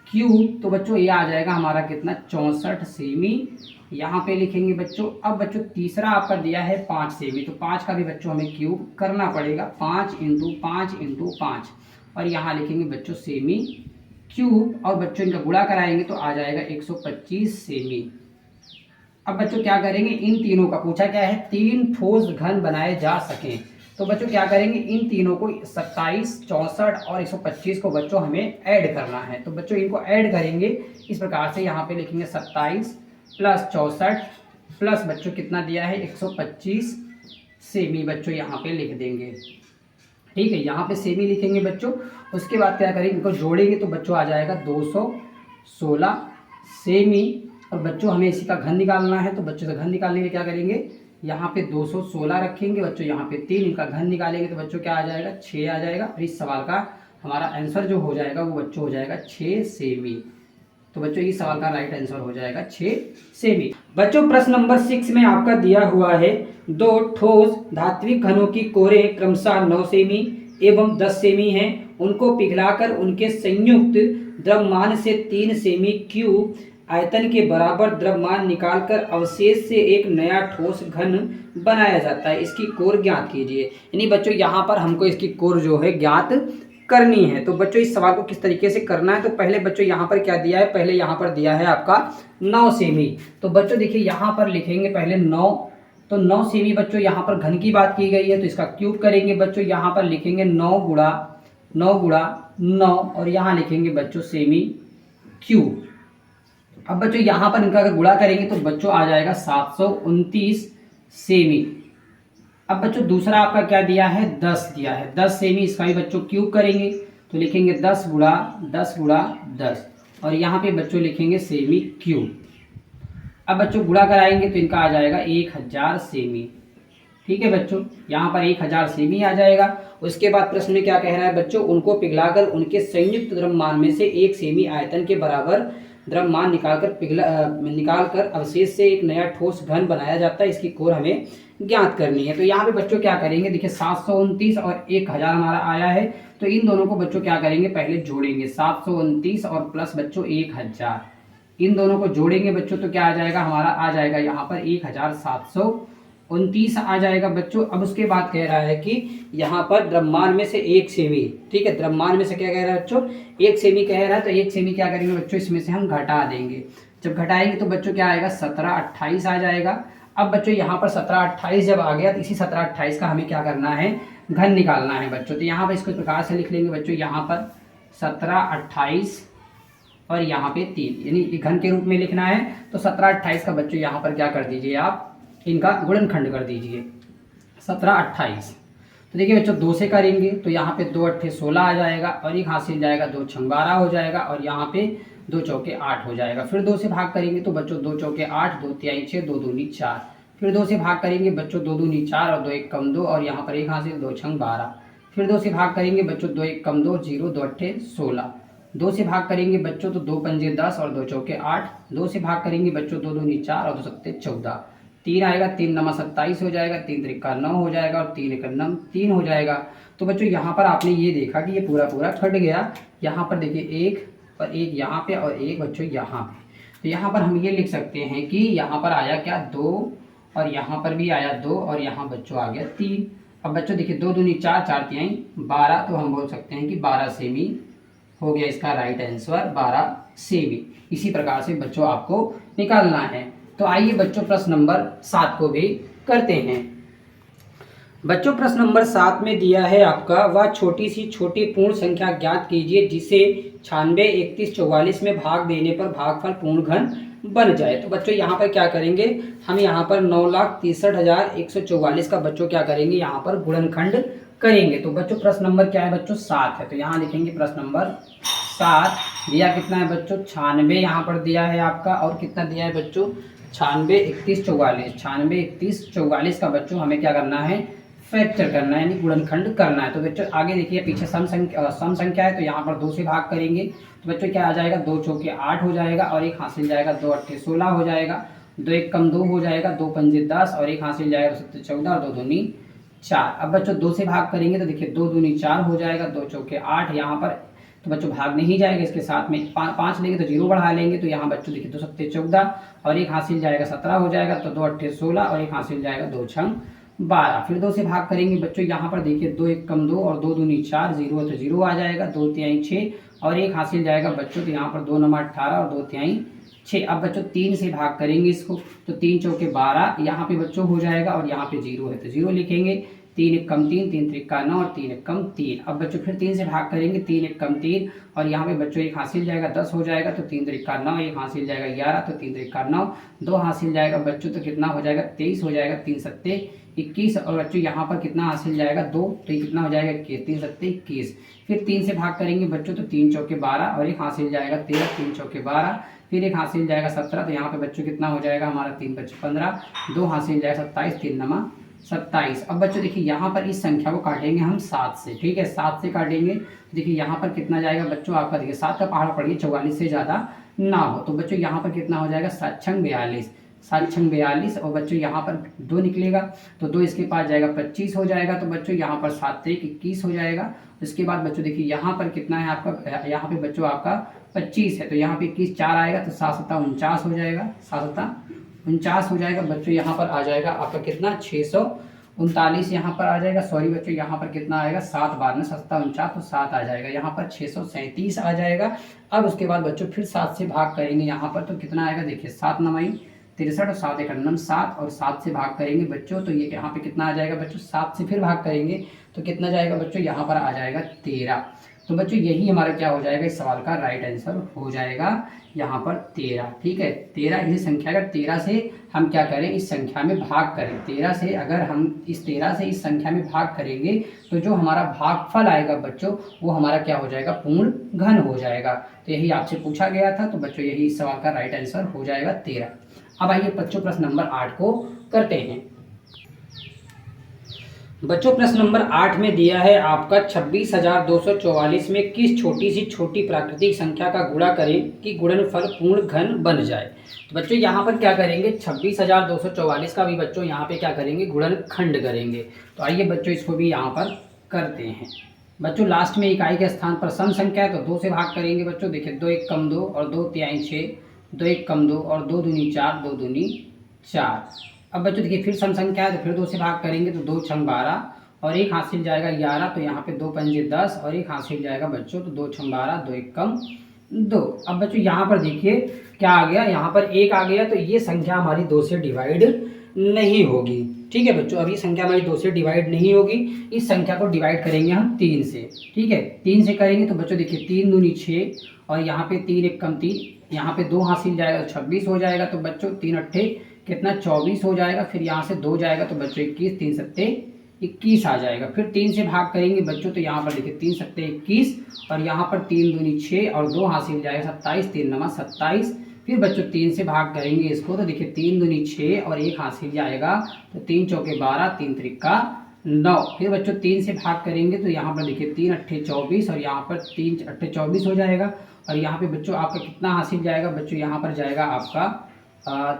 S1: क्यूब, तो बच्चों ये आ जाएगा हमारा कितना 64 सेमी यहाँ पे लिखेंगे बच्चों। अब बच्चों तीसरा आपका दिया है 5 सेमी, तो 5 का भी बच्चों हमें क्यूब करना पड़ेगा, 5 इंटू 5 इंटू 5 और यहाँ लिखेंगे बच्चों सेमी क्यूब और बच्चों इनका गुणा कराएंगे तो आ जाएगा 125 सेमी। अब बच्चों क्या करेंगे, इन तीनों का पूछा क्या है, 3 ठोस घन बनाए जा सकें। तो बच्चों क्या करेंगे, इन तीनों को 27 64 और 125 को बच्चों हमें ऐड करना है। तो बच्चों इनको ऐड करेंगे इस प्रकार से, यहाँ पे लिखेंगे 27 प्लस 64 प्लस बच्चों कितना दिया है 125 सेमी बच्चों यहाँ पे लिख देंगे। ठीक है, यहाँ पे सेमी लिखेंगे बच्चों। उसके बाद क्या करेंगे, इनको जोड़ेंगे तो बच्चों आ जाएगा 216 सेमी और बच्चों हमें इसी का घन निकालना है। तो बच्चों का घन निकालने के क्या करेंगे, यहाँ पे 216 रखेंगे बच्चों, यहाँ पे 3, इनका घन निकालेंगे तो बच्चों क्या आ जाएगा 6 आ जाएगा और इस सवाल का हमारा आंसर जो हो जाएगा वो बच्चों हो जाएगा 6 सेमी। तो बच्चों इस सवाल का राइट आंसर हो जाएगा 6 सेमी। बच्चों प्रश्न नंबर 6 में आपका दिया हुआ है 2 ठोस धात्विक घनों की कोरें क्रमशः 9 सेमी
S2: एवं 10 सेमी हैं, उनको पिघलाकर उनके संयुक्त द्रव्यमान से 3 सेमी क्यूब आयतन के बराबर द्रव्यमान निकालकर अवशेष से एक नया ठोस घन बनाया जाता है। इसकी कोर ज्ञात कीजिए। यानी बच्चों यहाँ पर हमको इसकी कोर जो है ज्ञात करनी है। तो बच्चों इस सवाल को किस तरीके से करना है, तो पहले बच्चों यहाँ पर क्या दिया है, पहले यहाँ पर दिया है आपका 9 सेमी। तो बच्चों देखिए यहाँ पर लिखेंगे पहले 9, तो 9 सेमी बच्चों यहाँ पर घन की बात की गई है, तो इसका क्यूब करेंगे बच्चों। यहाँ पर लिखेंगे 9 गुणा 9 और यहाँ लिखेंगे बच्चों सेमी क्यूब। अब बच्चों यहाँ पर इनका अगर गुणा करेंगे तो बच्चों आ जाएगा 729 सेमी। अब बच्चों दूसरा आपका क्या दिया है, 10 दिया है, 10 सेमी, इसका भी बच्चों क्यूब करेंगे तो लिखेंगे 10 गुणा 10 और यहाँ पे बच्चों लिखेंगे सेमी क्यूब। अब बच्चों गुणा कराएंगे तो इनका आ जाएगा 1000 सेमी। ठीक है बच्चों, यहाँ पर 1000 सेमी आ जाएगा। उसके बाद प्रश्न में क्या कह रहा है बच्चों, उनको पिघलाकर उनके संयुक्त द्रव्यमान में से 1 सेमी आयतन के बराबर द्रव्यमान निकालकर अवशेष से एक नया ठोस घन बनाया जाता है। इसकी कोर हमें ज्ञात करनी है। तो यहाँ पे बच्चों क्या करेंगे, देखिए 729 और 1000 हमारा आया है, तो इन दोनों को बच्चों क्या करेंगे, पहले जोड़ेंगे 729 और प्लस बच्चों 1000, इन दोनों को जोड़ेंगे बच्चों तो क्या आ जाएगा, हमारा आ जाएगा यहाँ पर 1729 आ जाएगा बच्चों। अब उसके बाद कह रहा है कि यहाँ पर द्रव्यमान में से 1 सेमी, ठीक है, द्रव्यमान में से क्या कह रहा है बच्चों, 1 सेमी कह रहा है, तो 1 सेमी क्या करेंगे बच्चों, इसमें से हम घटा देंगे। जब घटाएंगे तो बच्चों क्या आएगा, 1728 आ जाएगा। अब बच्चों यहाँ पर 1728 जब आ गया तो इसी 1728 का हमें क्या करना है, घन निकालना है बच्चों। तो यहाँ पर इसको प्रकार से लिख लेंगे बच्चों, यहाँ पर 1728 और यहाँ पे 3, यानी घन के रूप में लिखना है। तो 1728 का बच्चों यहाँ पर क्या कर दीजिए, आप इनका गुणनखंड कर दीजिए 1728। तो देखिए बच्चों 2 से करेंगे तो यहाँ पे 2 8 16 आ जाएगा और एक हासिल जाएगा, 2 6 12 हो जाएगा और यहाँ पे 2 चौके 8 हो जाएगा। फिर 2 से भाग करेंगे तो बच्चों 2 चौके 8, 2 तिहाई 6, 2 दूनी 4। फिर 2 से भाग करेंगे बच्चों 2 दूनी 4 और 2 1 कम 2 और यहाँ पर एक हासिल, 2 6 12। फिर 2 से भाग करेंगे बच्चों 2 1 कम 2 0, 2 8 16। 2 से भाग करेंगे बच्चों तो 2 पंजे 10 और 2 चौके 8। 2 से भाग करेंगे बच्चों 2 दूनी 4 और 2 सत्ते 14। 3 आएगा, 3 नमा 27 हो जाएगा, 3 त्रिका 9 हो जाएगा और 3 एक 3 हो जाएगा। तो बच्चों यहाँ पर आपने ये देखा कि ये पूरा पूरा कट गया। यहाँ पर देखिए 1 और 1 यहाँ पे और 1 बच्चों यहाँ पे। तो यहाँ पर हम ये लिख सकते हैं कि यहाँ पर आया क्या, 2 और यहाँ पर भी आया 2 और यहाँ बच्चों आ गया 3। अब बच्चों देखिए 2 दूनी 4, 4 तिहाई 12, तो हम बोल सकते हैं कि 12 सेमी हो गया इसका राइट आंसर, 12 सेमी। इसी प्रकार से बच्चों आपको निकालना है। तो आइए बच्चों प्रश्न नंबर 7 को भी करते हैं। बच्चों प्रश्न नंबर 7 में दिया है आपका, वह छोटी सी छोटी पूर्ण संख्या ज्ञात कीजिए जिसे 96, 31, 44 में भाग देने पर भागफल पूर्ण घन बन जाए। तो बच्चों यहाँ पर क्या करेंगे, हम यहाँ पर 9,63,144 का बच्चों क्या करेंगे, यहाँ पर गुणनखंड करेंगे। तो बच्चों प्रश्न नंबर क्या है बच्चों, 7 है। तो यहाँ लिखेंगे प्रश्न नंबर 7। दिया कितना है बच्चों, 96 यहाँ पर दिया है आपका, और कितना दिया है बच्चों, 96, 31, 44। 96, 31, 44 का बच्चों हमें क्या करना है, फैक्टर करना है, यानी गुणनखंड करना है। तो बच्चों आगे देखिए पीछे सम संख्या है, तो यहाँ पर 2 से भाग करेंगे तो बच्चों क्या आ जाएगा, 2 चौके 8 हो जाएगा और एक हासिल जाएगा, 2 8 16 हो जाएगा, 2 1 कम 2 हो जाएगा, 2 पंजे 10 और एक हासिल जाएगा 7 14 और 2 दूनी 4। अब बच्चों 2 से भाग करेंगे तो देखिए 2 दूनी 4 हो जाएगा, 2 चौके 8 यहाँ पर, तो बच्चों भाग नहीं जाएगा, इसके साथ में 5 लेंगे तो 0 बढ़ा लेंगे, तो यहाँ बच्चों देखिए 2 सत्ते 14 और एक हासिल जाएगा 17 हो जाएगा, तो 2 8 16 और एक हासिल जाएगा 2 6 12। फिर 2 से भाग करेंगे बच्चों, यहाँ पर देखिए 2 1 कम 2 और 2 दूनी 4, 0 तो 0 आ जाएगा, 2 तिहाई 6 और एक हासिल जाएगा बच्चों, तो यहाँ पर 2 नमा 18 और 2 तिहाई 6। अब बच्चों 3 से भाग करेंगे इसको, तो 3 चौके 12 यहाँ पे बच्चों हो जाएगा और यहाँ पे 0 है तो 0 लिखेंगे, 3 1 कम 3, 3 त्रिका 9 और 3 1 कम 3। अब बच्चों फिर 3 से भाग करेंगे, 3 1 कम 3 और यहाँ पे बच्चों एक हासिल जाएगा 10 हो जाएगा, तो 3 त्रिका 9, एक हासिल जाएगा 11, तो 3 त्रिका 9, 2 हासिल जाएगा बच्चों, तो कितना हो जाएगा 23 हो जाएगा, 3 सत्ते 21 और बच्चों यहाँ पर कितना हासिल जाएगा 2, तो ये कितना हो जाएगा 21, 3 सत्ते 21। फिर 3 से भाग करेंगे बच्चों, तो 3 चौके 12 और एक हासिल जाएगा 13, 3 चौके 12, फिर एक हासिल जाएगा 17, तो यहाँ पे बच्चों कितना हो जाएगा हमारा 3 5 15, 2 हासिल जाएगा 27, 3 नमा 27। अब बच्चों देखिए यहाँ पर इस संख्या को काटेंगे हम 7 से, ठीक है, 7 से काटेंगे तो देखिए यहाँ पर कितना जाएगा बच्चों आपका, देखिए 7 का पहाड़ पड़िए 44 से ज़्यादा ना हो, तो बच्चों यहाँ पर कितना हो जाएगा 7 6 42, 7 छंग 42 और बच्चों यहाँ पर 2 निकलेगा तो 2 इसके पास जाएगा 25 हो जाएगा। तो बच्चों यहाँ पर 7 3 21 हो जाएगा। उसके बाद बच्चों देखिए यहाँ पर कितना है आपका, यहाँ पे बच्चों आपका 25 है तो यहाँ पे 21 4 आएगा तो 7 7 49 हो जाएगा, 7 7 49 हो जाएगा। बच्चों यहाँ पर आ जाएगा आपका कितना 639 यहाँ पर आ जाएगा। सॉरी बच्चों यहाँ पर कितना आएगा 7 बार में 7 49 तो 7 आ जाएगा, यहाँ पर 637 आ जाएगा। अब उसके बाद बच्चों फिर 7 से भाग करेंगे यहाँ पर तो कितना आएगा देखिए 7 9 63 और 7 1 9 7 और 7 से भाग करेंगे बच्चों तो ये यहाँ पे कितना आ जाएगा बच्चों 7 से फिर भाग करेंगे तो कितना जाएगा बच्चों यहाँ पर आ जाएगा 13। तो बच्चों यही हमारा क्या हो जाएगा इस सवाल का राइट आंसर हो जाएगा यहाँ पर 13। ठीक है 13 इस संख्या अगर 13 से हम क्या करें इस संख्या में भाग करें, 13 से अगर हम इस 13 से इस संख्या में भाग करेंगे तो जो हमारा भागफल आएगा बच्चों वो हमारा क्या हो जाएगा पूर्ण घन हो जाएगा। तो यही आपसे पूछा गया था तो बच्चों यही इस सवाल का राइट आंसर हो जाएगा 13। अब आइए बच्चों प्रश्न नंबर 8 को करते हैं। बच्चों प्रश्न नंबर 8 में दिया है आपका 26,244 में किस छोटी सी छोटी प्राकृतिक संख्या का गुणा करें कि गुणनफल पूर्ण घन बन जाए। तो बच्चों यहाँ पर क्या करेंगे 26,244 का भी बच्चों यहाँ पे क्या करेंगे गुणनखंड करेंगे। तो आइए बच्चों इसको भी यहाँ पर करते हैं। बच्चों लास्ट में इकाई के स्थान पर सम संख्या है तो 2 से भाग करेंगे बच्चों। देखिए 2 1 कम 2 और 2 3 6, 2 1 कम 2 और 2 दूनी 4, 2 दूनी 4। अब बच्चों देखिए फिर सम संख्या है तो फिर 2 से भाग करेंगे तो 2 छंग 12 और 1 हासिल जाएगा 11 तो यहाँ पे 2 पंजे 10 और 1 हासिल जाएगा बच्चों तो 2 छंग 12, 2 1 कम 2। अब बच्चों यहाँ पर देखिए क्या आ गया, यहाँ पर 1 आ गया तो ये संख्या हमारी 2 से डिवाइड नहीं होगी। ठीक है बच्चों अब ये संख्या हमारी 2 से डिवाइड नहीं होगी, इस संख्या को डिवाइड करेंगे हम 3 से। ठीक है 3 से करेंगे तो बच्चों देखिए 3 दूनी 6 और यहाँ पे 3 1 कम 3, यहाँ पे 2 हासिल जाएगा 26 हो जाएगा। तो बच्चों 3 अट्ठे कितना 24 हो जाएगा, फिर यहाँ से 2 जाएगा तो बच्चों 21, 3 सत्ते 21 आ जाएगा। फिर 3 से भाग करेंगे बच्चों तो यहाँ पर देखिए 3 सत्ते 21 और यहाँ पर 3 दूनी 6 और 2 हासिल जाएगा 27, 3 नमा 27। फिर बच्चों 3 से भाग करेंगे इसको तो देखिए 3 दूनी 6 और 1 हासिल जाएगा तो 3 चौके 12, 3 त्रिका 9। फिर बच्चों 3 से भाग करेंगे तो यहाँ पर देखिए 3 अट्ठे 24 और यहाँ पर 3 अट्ठे 24 हो जाएगा और यहाँ पे बच्चों आपका कितना हासिल जाएगा बच्चों यहाँ पर जाएगा आपका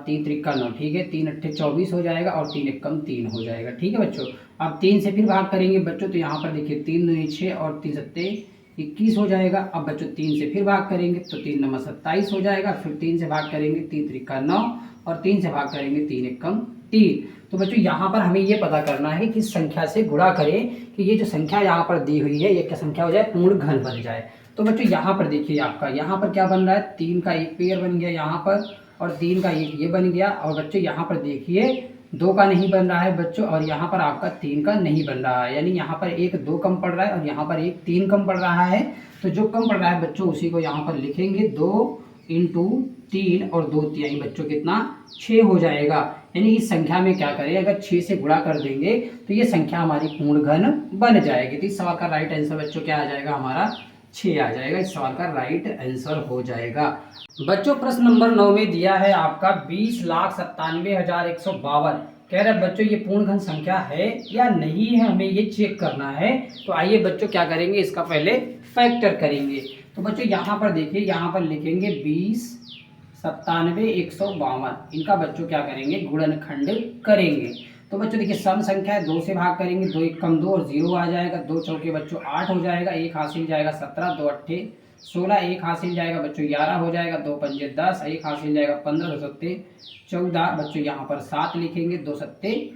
S2: 3 त्रिका 9। ठीक है 3 अट्ठे 24 हो जाएगा और 3 एक कम 3 हो जाएगा। ठीक है बच्चों अब 3 से फिर भाग करेंगे बच्चों तो यहाँ पर देखिए 3 दूनी 6 और 3 सत्ते 21 हो जाएगा। अब बच्चों 3 से फिर भाग करेंगे तो 3 नमा 27 हो जाएगा। फिर 3 से भाग करेंगे 3 त्रिका 9 और 3 से भाग करेंगे 3 एक कम 3। तो बच्चों यहाँ पर हमें ये पता करना है कि किस संख्या से गुणा करें कि ये जो संख्या यहाँ पर दी हुई है ये क्या संख्या हो जाए पूर्ण घन बन जाए। तो बच्चों यहाँ पर देखिए आपका यहाँ पर क्या बन रहा है 3 का एक पेयर बन गया यहाँ पर और 3 का एक ये बन गया और बच्चों यहाँ पर देखिए 2 का नहीं बन रहा है बच्चों और यहाँ पर आपका 3 का नहीं बन रहा है, यानी यहाँ पर एक 2 कम पड़ रहा है और यहाँ पर एक 3 कम पड़ रहा है। तो जो कम पड़ रहा है बच्चों उसी को यहाँ पर लिखेंगे 2 इंटू 3 और 2 तिहाई बच्चों कितना 6 हो जाएगा। यानी इस संख्या में क्या करें अगर 6 से गुणा कर देंगे तो ये संख्या हमारी पूर्ण घन बन जाएगी। तो इस सवाल का राइट आंसर बच्चों क्या आ जाएगा हमारा 6 आ जाएगा, इस सवाल का राइट आंसर हो जाएगा। बच्चों प्रश्न नंबर 9 में दिया है आपका 20,97,152। कह रहा है बच्चों ये पूर्ण घन संख्या है या नहीं है, हमें ये चेक करना है। तो आइए बच्चों क्या करेंगे इसका पहले फैक्टर करेंगे। तो बच्चों यहाँ पर देखिए यहाँ पर लिखेंगे 20,97,152 इनका बच्चों क्या करेंगे गुणनखंड करेंगे। तो बच्चों देखिए सम संख्या है 2 से भाग करेंगे 2 एक कम 2 और 0 आ जाएगा। 2 चौके बच्चों 8 हो जाएगा, 1 हासिल जाएगा 17, 2 अट्ठे 16, 1 हासिल जाएगा बच्चों 11 हो जाएगा, 2 पंजे 10, 1 हासिल जाएगा 15, 2 सत्ते 14। बच्चों यहाँ पर 7 लिखेंगे 2 सत्ते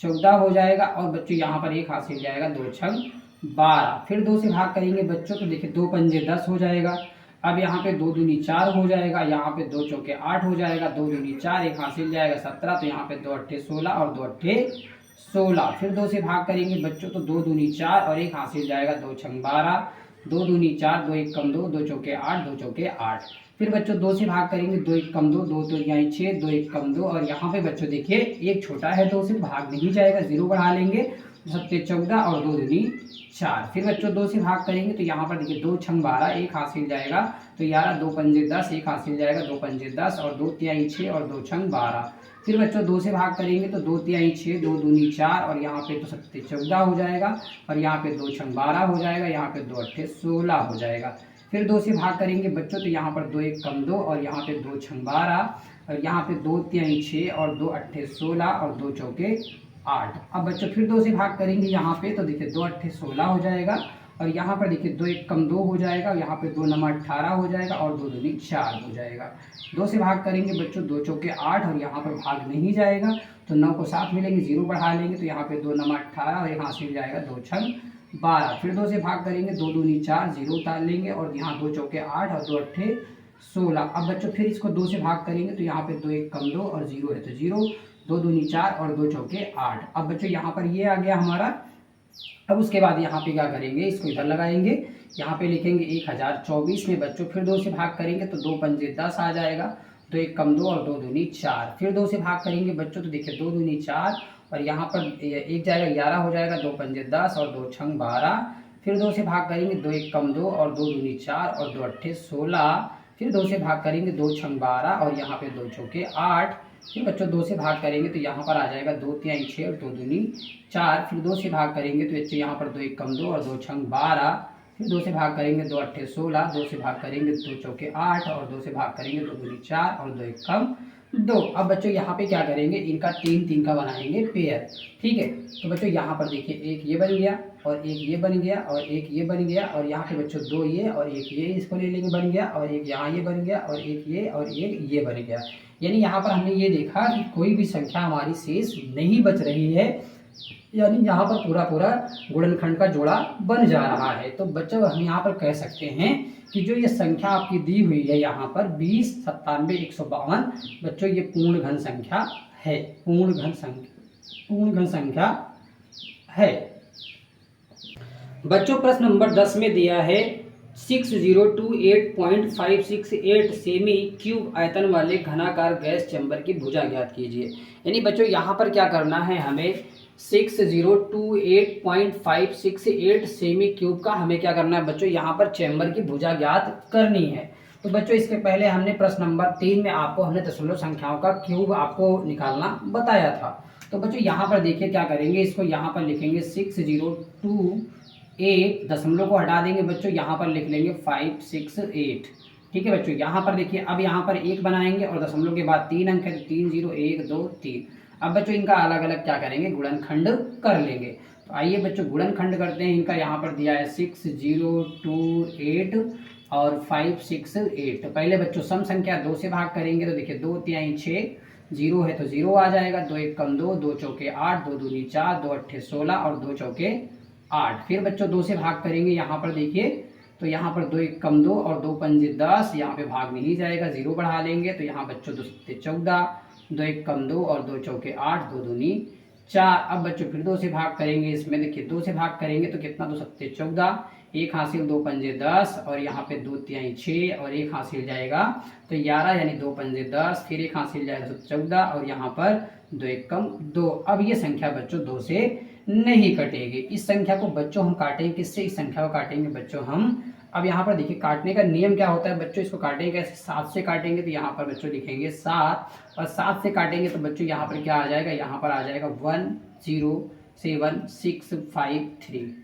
S2: 14 हो जाएगा और बच्चों यहाँ पर 1 हासिल जाएगा 2 छंग 12। फिर 2 से भाग करेंगे बच्चों तो देखिए 2 पंजे 10 हो जाएगा। अब यहाँ पे 2 दूनी 4 हो जाएगा, यहाँ पे 2 चौके 8 हो जाएगा, 2 दूनी 4, 1 हासिल जाएगा 17, तो यहाँ पे 2 अट्ठे 16 और 2 अट्ठे 16। फिर 2 से भाग करेंगे बच्चों तो 2 दूनी 4 और 1 हासिल जाएगा 2 छंग 12, 2 दूनी 4, 2 एक कम 2, 2 चौके 8, 2 चौके 8। फिर बच्चों 2 से भाग करेंगे 2 एक कम 2, 2 तो यहाँ 6, 2 एक कम 2 और यहाँ पे बच्चों देखिए एक छोटा है 2 से भाग नहीं जाएगा, 0 बढ़ा लेंगे, 7 14 और 2 दूनी 4। फिर बच्चों 2 से भाग करेंगे तो यहाँ पर देखिए 2 छंग 12, 1 हासिल जाएगा तो 11, 2 पंजे 10, 1 हासिल जाएगा 2 पंजे 10 और 2 तिहाई 6 और 2 छंग 12। फिर बच्चों 2 से भाग करेंगे तो 2 तिहाई 6, 2 दूनी 4 और यहाँ पे तो 7 14 हो जाएगा और यहाँ पे 2 छंग 12 हो जाएगा, यहाँ पे 2 अट्ठे 16 हो जाएगा। फिर 2 से भाग करेंगे बच्चों तो यहाँ पर 2 एक कम 2 और यहाँ पे 2 छंग 12 और यहाँ पे 2 तिहाई 6 और 2 अट्ठे 16 और 2 चौके 8। अब बच्चों फिर 2 से भाग करेंगे यहाँ पे तो देखिए 2 अट्ठे 16 हो जाएगा और यहाँ पर देखिए 2 एक कम 2 हो जाएगा, यहाँ पे 2 नमा 18 हो जाएगा और 2 दूनी 4 हो जाएगा। 2 से भाग करेंगे बच्चों 2 चौके 8 और यहाँ पर भाग नहीं जाएगा तो 9 को 7 मिलेंगे, 0 बढ़ा लेंगे तो यहाँ पे 2 नमा 18 और यहाँ से मिल जाएगा 2 छंग 12। फिर 2 से भाग करेंगे 2 दूनी 4, 0 उतार लेंगे और यहाँ 2 चौके 8 और 2 अट्ठे 16। अब बच्चों फिर इसको 2 से भाग करेंगे तो यहाँ पे 2 एक कम 2 और 0 है तो 0, 2 दूनी 4 और 2 चौके 8। अब बच्चों यहाँ पर ये आ गया हमारा। अब उसके बाद यहाँ पे क्या करेंगे, इसको इधर लगाएंगे, यहाँ पे लिखेंगे 1024 में बच्चों फिर 2 से भाग करेंगे तो 2 पंजे 10 आ जाएगा, 2 एक कम 2 और 2 दूनी 4। फिर 2 से भाग करेंगे बच्चों तो देखिए 2 दूनी 4 और यहाँ पर एक जाएगा 11 हो जाएगा, 2 पंजे 10 और 2 छंग 12। फिर 2 से भाग करेंगे 2 एक कम 2 और 2 दूनी 4 और 2 अट्ठे 16। फिर 2 से भाग करेंगे 2 छंग 12 और यहाँ पे 2 चौके 8। फिर बच्चों 2 से भाग करेंगे तो यहाँ पर आ जाएगा 2 तिहाई 6 और 2 दूनी 4। फिर 2 से भाग करेंगे तो बच्चों यहाँ पर 2 एक कम 2 और 2 छंग 12। फिर 2 से भाग करेंगे 2 अट्ठे 16, 2 से भाग करेंगे 2 चौके 8 और 2 से भाग करेंगे 2 दूनी 4 और 2 एक कम 2। अब बच्चों यहाँ पे क्या करेंगे, इनका 3 का बनाएंगे पेयर। ठीक है, तो बच्चों यहाँ पर देखिए एक ये बन गया और एक ये बन गया और एक ये बन गया और यहाँ पे बच्चों 2 ये और एक ये इसको ले लेंगे बन गया और एक यहाँ ये बन गया और एक ये और एक ये बन गया। यानी यहाँ पर हमने ये देखा कि कोई भी संख्या हमारी शेष नहीं बच रही है, यानी यहाँ पर पूरा पूरा गुणनखंड का जोड़ा बन जा रहा है। तो बच्चों हम यहाँ पर कह सकते हैं कि जो ये संख्या आपकी दी हुई है यहाँ पर 20, 97, 152 बच्चों ये पूर्ण घन संख्या है, पूर्ण घन संख्या है। बच्चों प्रश्न नंबर 10 में दिया है 6028.568 सेमी क्यूब आयतन वाले घनाकार गैस चैम्बर की भुजा ज्ञात कीजिए। यानी बच्चों यहाँ पर क्या करना है, हमें 6028.568 सेमी क्यूब का हमें क्या करना है बच्चों, यहाँ पर चैम्बर की भुजा ज्ञात करनी है। तो बच्चों इसके पहले हमने प्रश्न नंबर 3 में आपको हमने दशमलव संख्याओं का क्यूब आपको निकालना बताया था। तो बच्चों यहाँ पर देखिए क्या करेंगे, इसको यहाँ पर लिखेंगे 6028, दशमलव को हटा देंगे बच्चों, यहाँ पर लिख लेंगे 568। ठीक है बच्चों, यहाँ पर देखिए अब यहाँ पर 1 बनाएंगे और दशमलव के बाद 3 अंक है तो 3 0 1 2 3। अब बच्चों इनका अलग अलग क्या करेंगे, गुणनखंड कर लेंगे। तो आइए बच्चों गुणनखंड करते हैं। इनका यहाँ पर दिया है 6028 और 568। तो पहले बच्चों सम संख्या 2 से भाग करेंगे तो देखिए 2 तिहाई 6, 0 है तो 0 आ जाएगा, 2 एक कम 2, 2 चौके 8, 2 दूनी 4, 2 अट्ठे 16 और 2 चौके 8। फिर बच्चों 2 से भाग करेंगे यहाँ पर देखिए तो यहाँ पर 2 एक कम 2 और 2 पंजे 10, यहाँ पे भाग नहीं जाएगा, 0 बढ़ा लेंगे तो यहाँ बच्चों 2 सत्ते 14, 2 एक कम 2 और 2 चौके 8, 2 दूनी 4। अब बच्चों फिर 2 से भाग करेंगे, इसमें देखिए 2 से भाग करेंगे तो कितना, 2 सत्ते 14, 1 हासिल 2 पंजे 10 और यहाँ पे 2 तिहाई 6 और 1 हासिल जाएगा तो 11, यानी 2 पंजे 10, फिर 1 हासिल जाएगा तो 14 और यहाँ पर 2 एक कम 2। अब ये संख्या बच्चों 2 से नहीं कटेगी। इस संख्या को बच्चों हम काटेंगे किससे, इस संख्या को काटेंगे बच्चों हम। अब यहाँ पर देखिए काटने का नियम क्या होता है बच्चों, इसको काटेंगे कैसे, 7 से काटेंगे तो यहाँ पर बच्चों लिखेंगे 7 और 7 से काटेंगे तो बच्चों यहाँ पर क्या आ जाएगा, यहाँ पर आ जाएगा 107,653।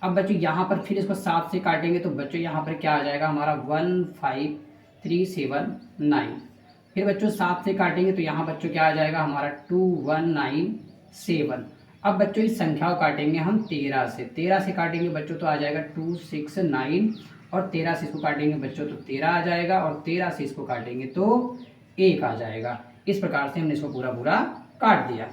S2: अब बच्चों यहाँ पर फिर इसको 7 से काटेंगे तो बच्चों यहाँ पर क्या आ जाएगा हमारा 15379। फिर बच्चों 7 से काटेंगे तो यहाँ बच्चों क्या आ जाएगा हमारा 2197। अब बच्चों इस संख्या को काटेंगे हम 13 से, 13 से काटेंगे बच्चों तो आ जाएगा 269 और 13 से इसको काटेंगे बच्चों तो 13 आ जाएगा और 13 से इसको काटेंगे तो 1 आ जाएगा। इस प्रकार से हमने इसको पूरा पूरा काट दिया।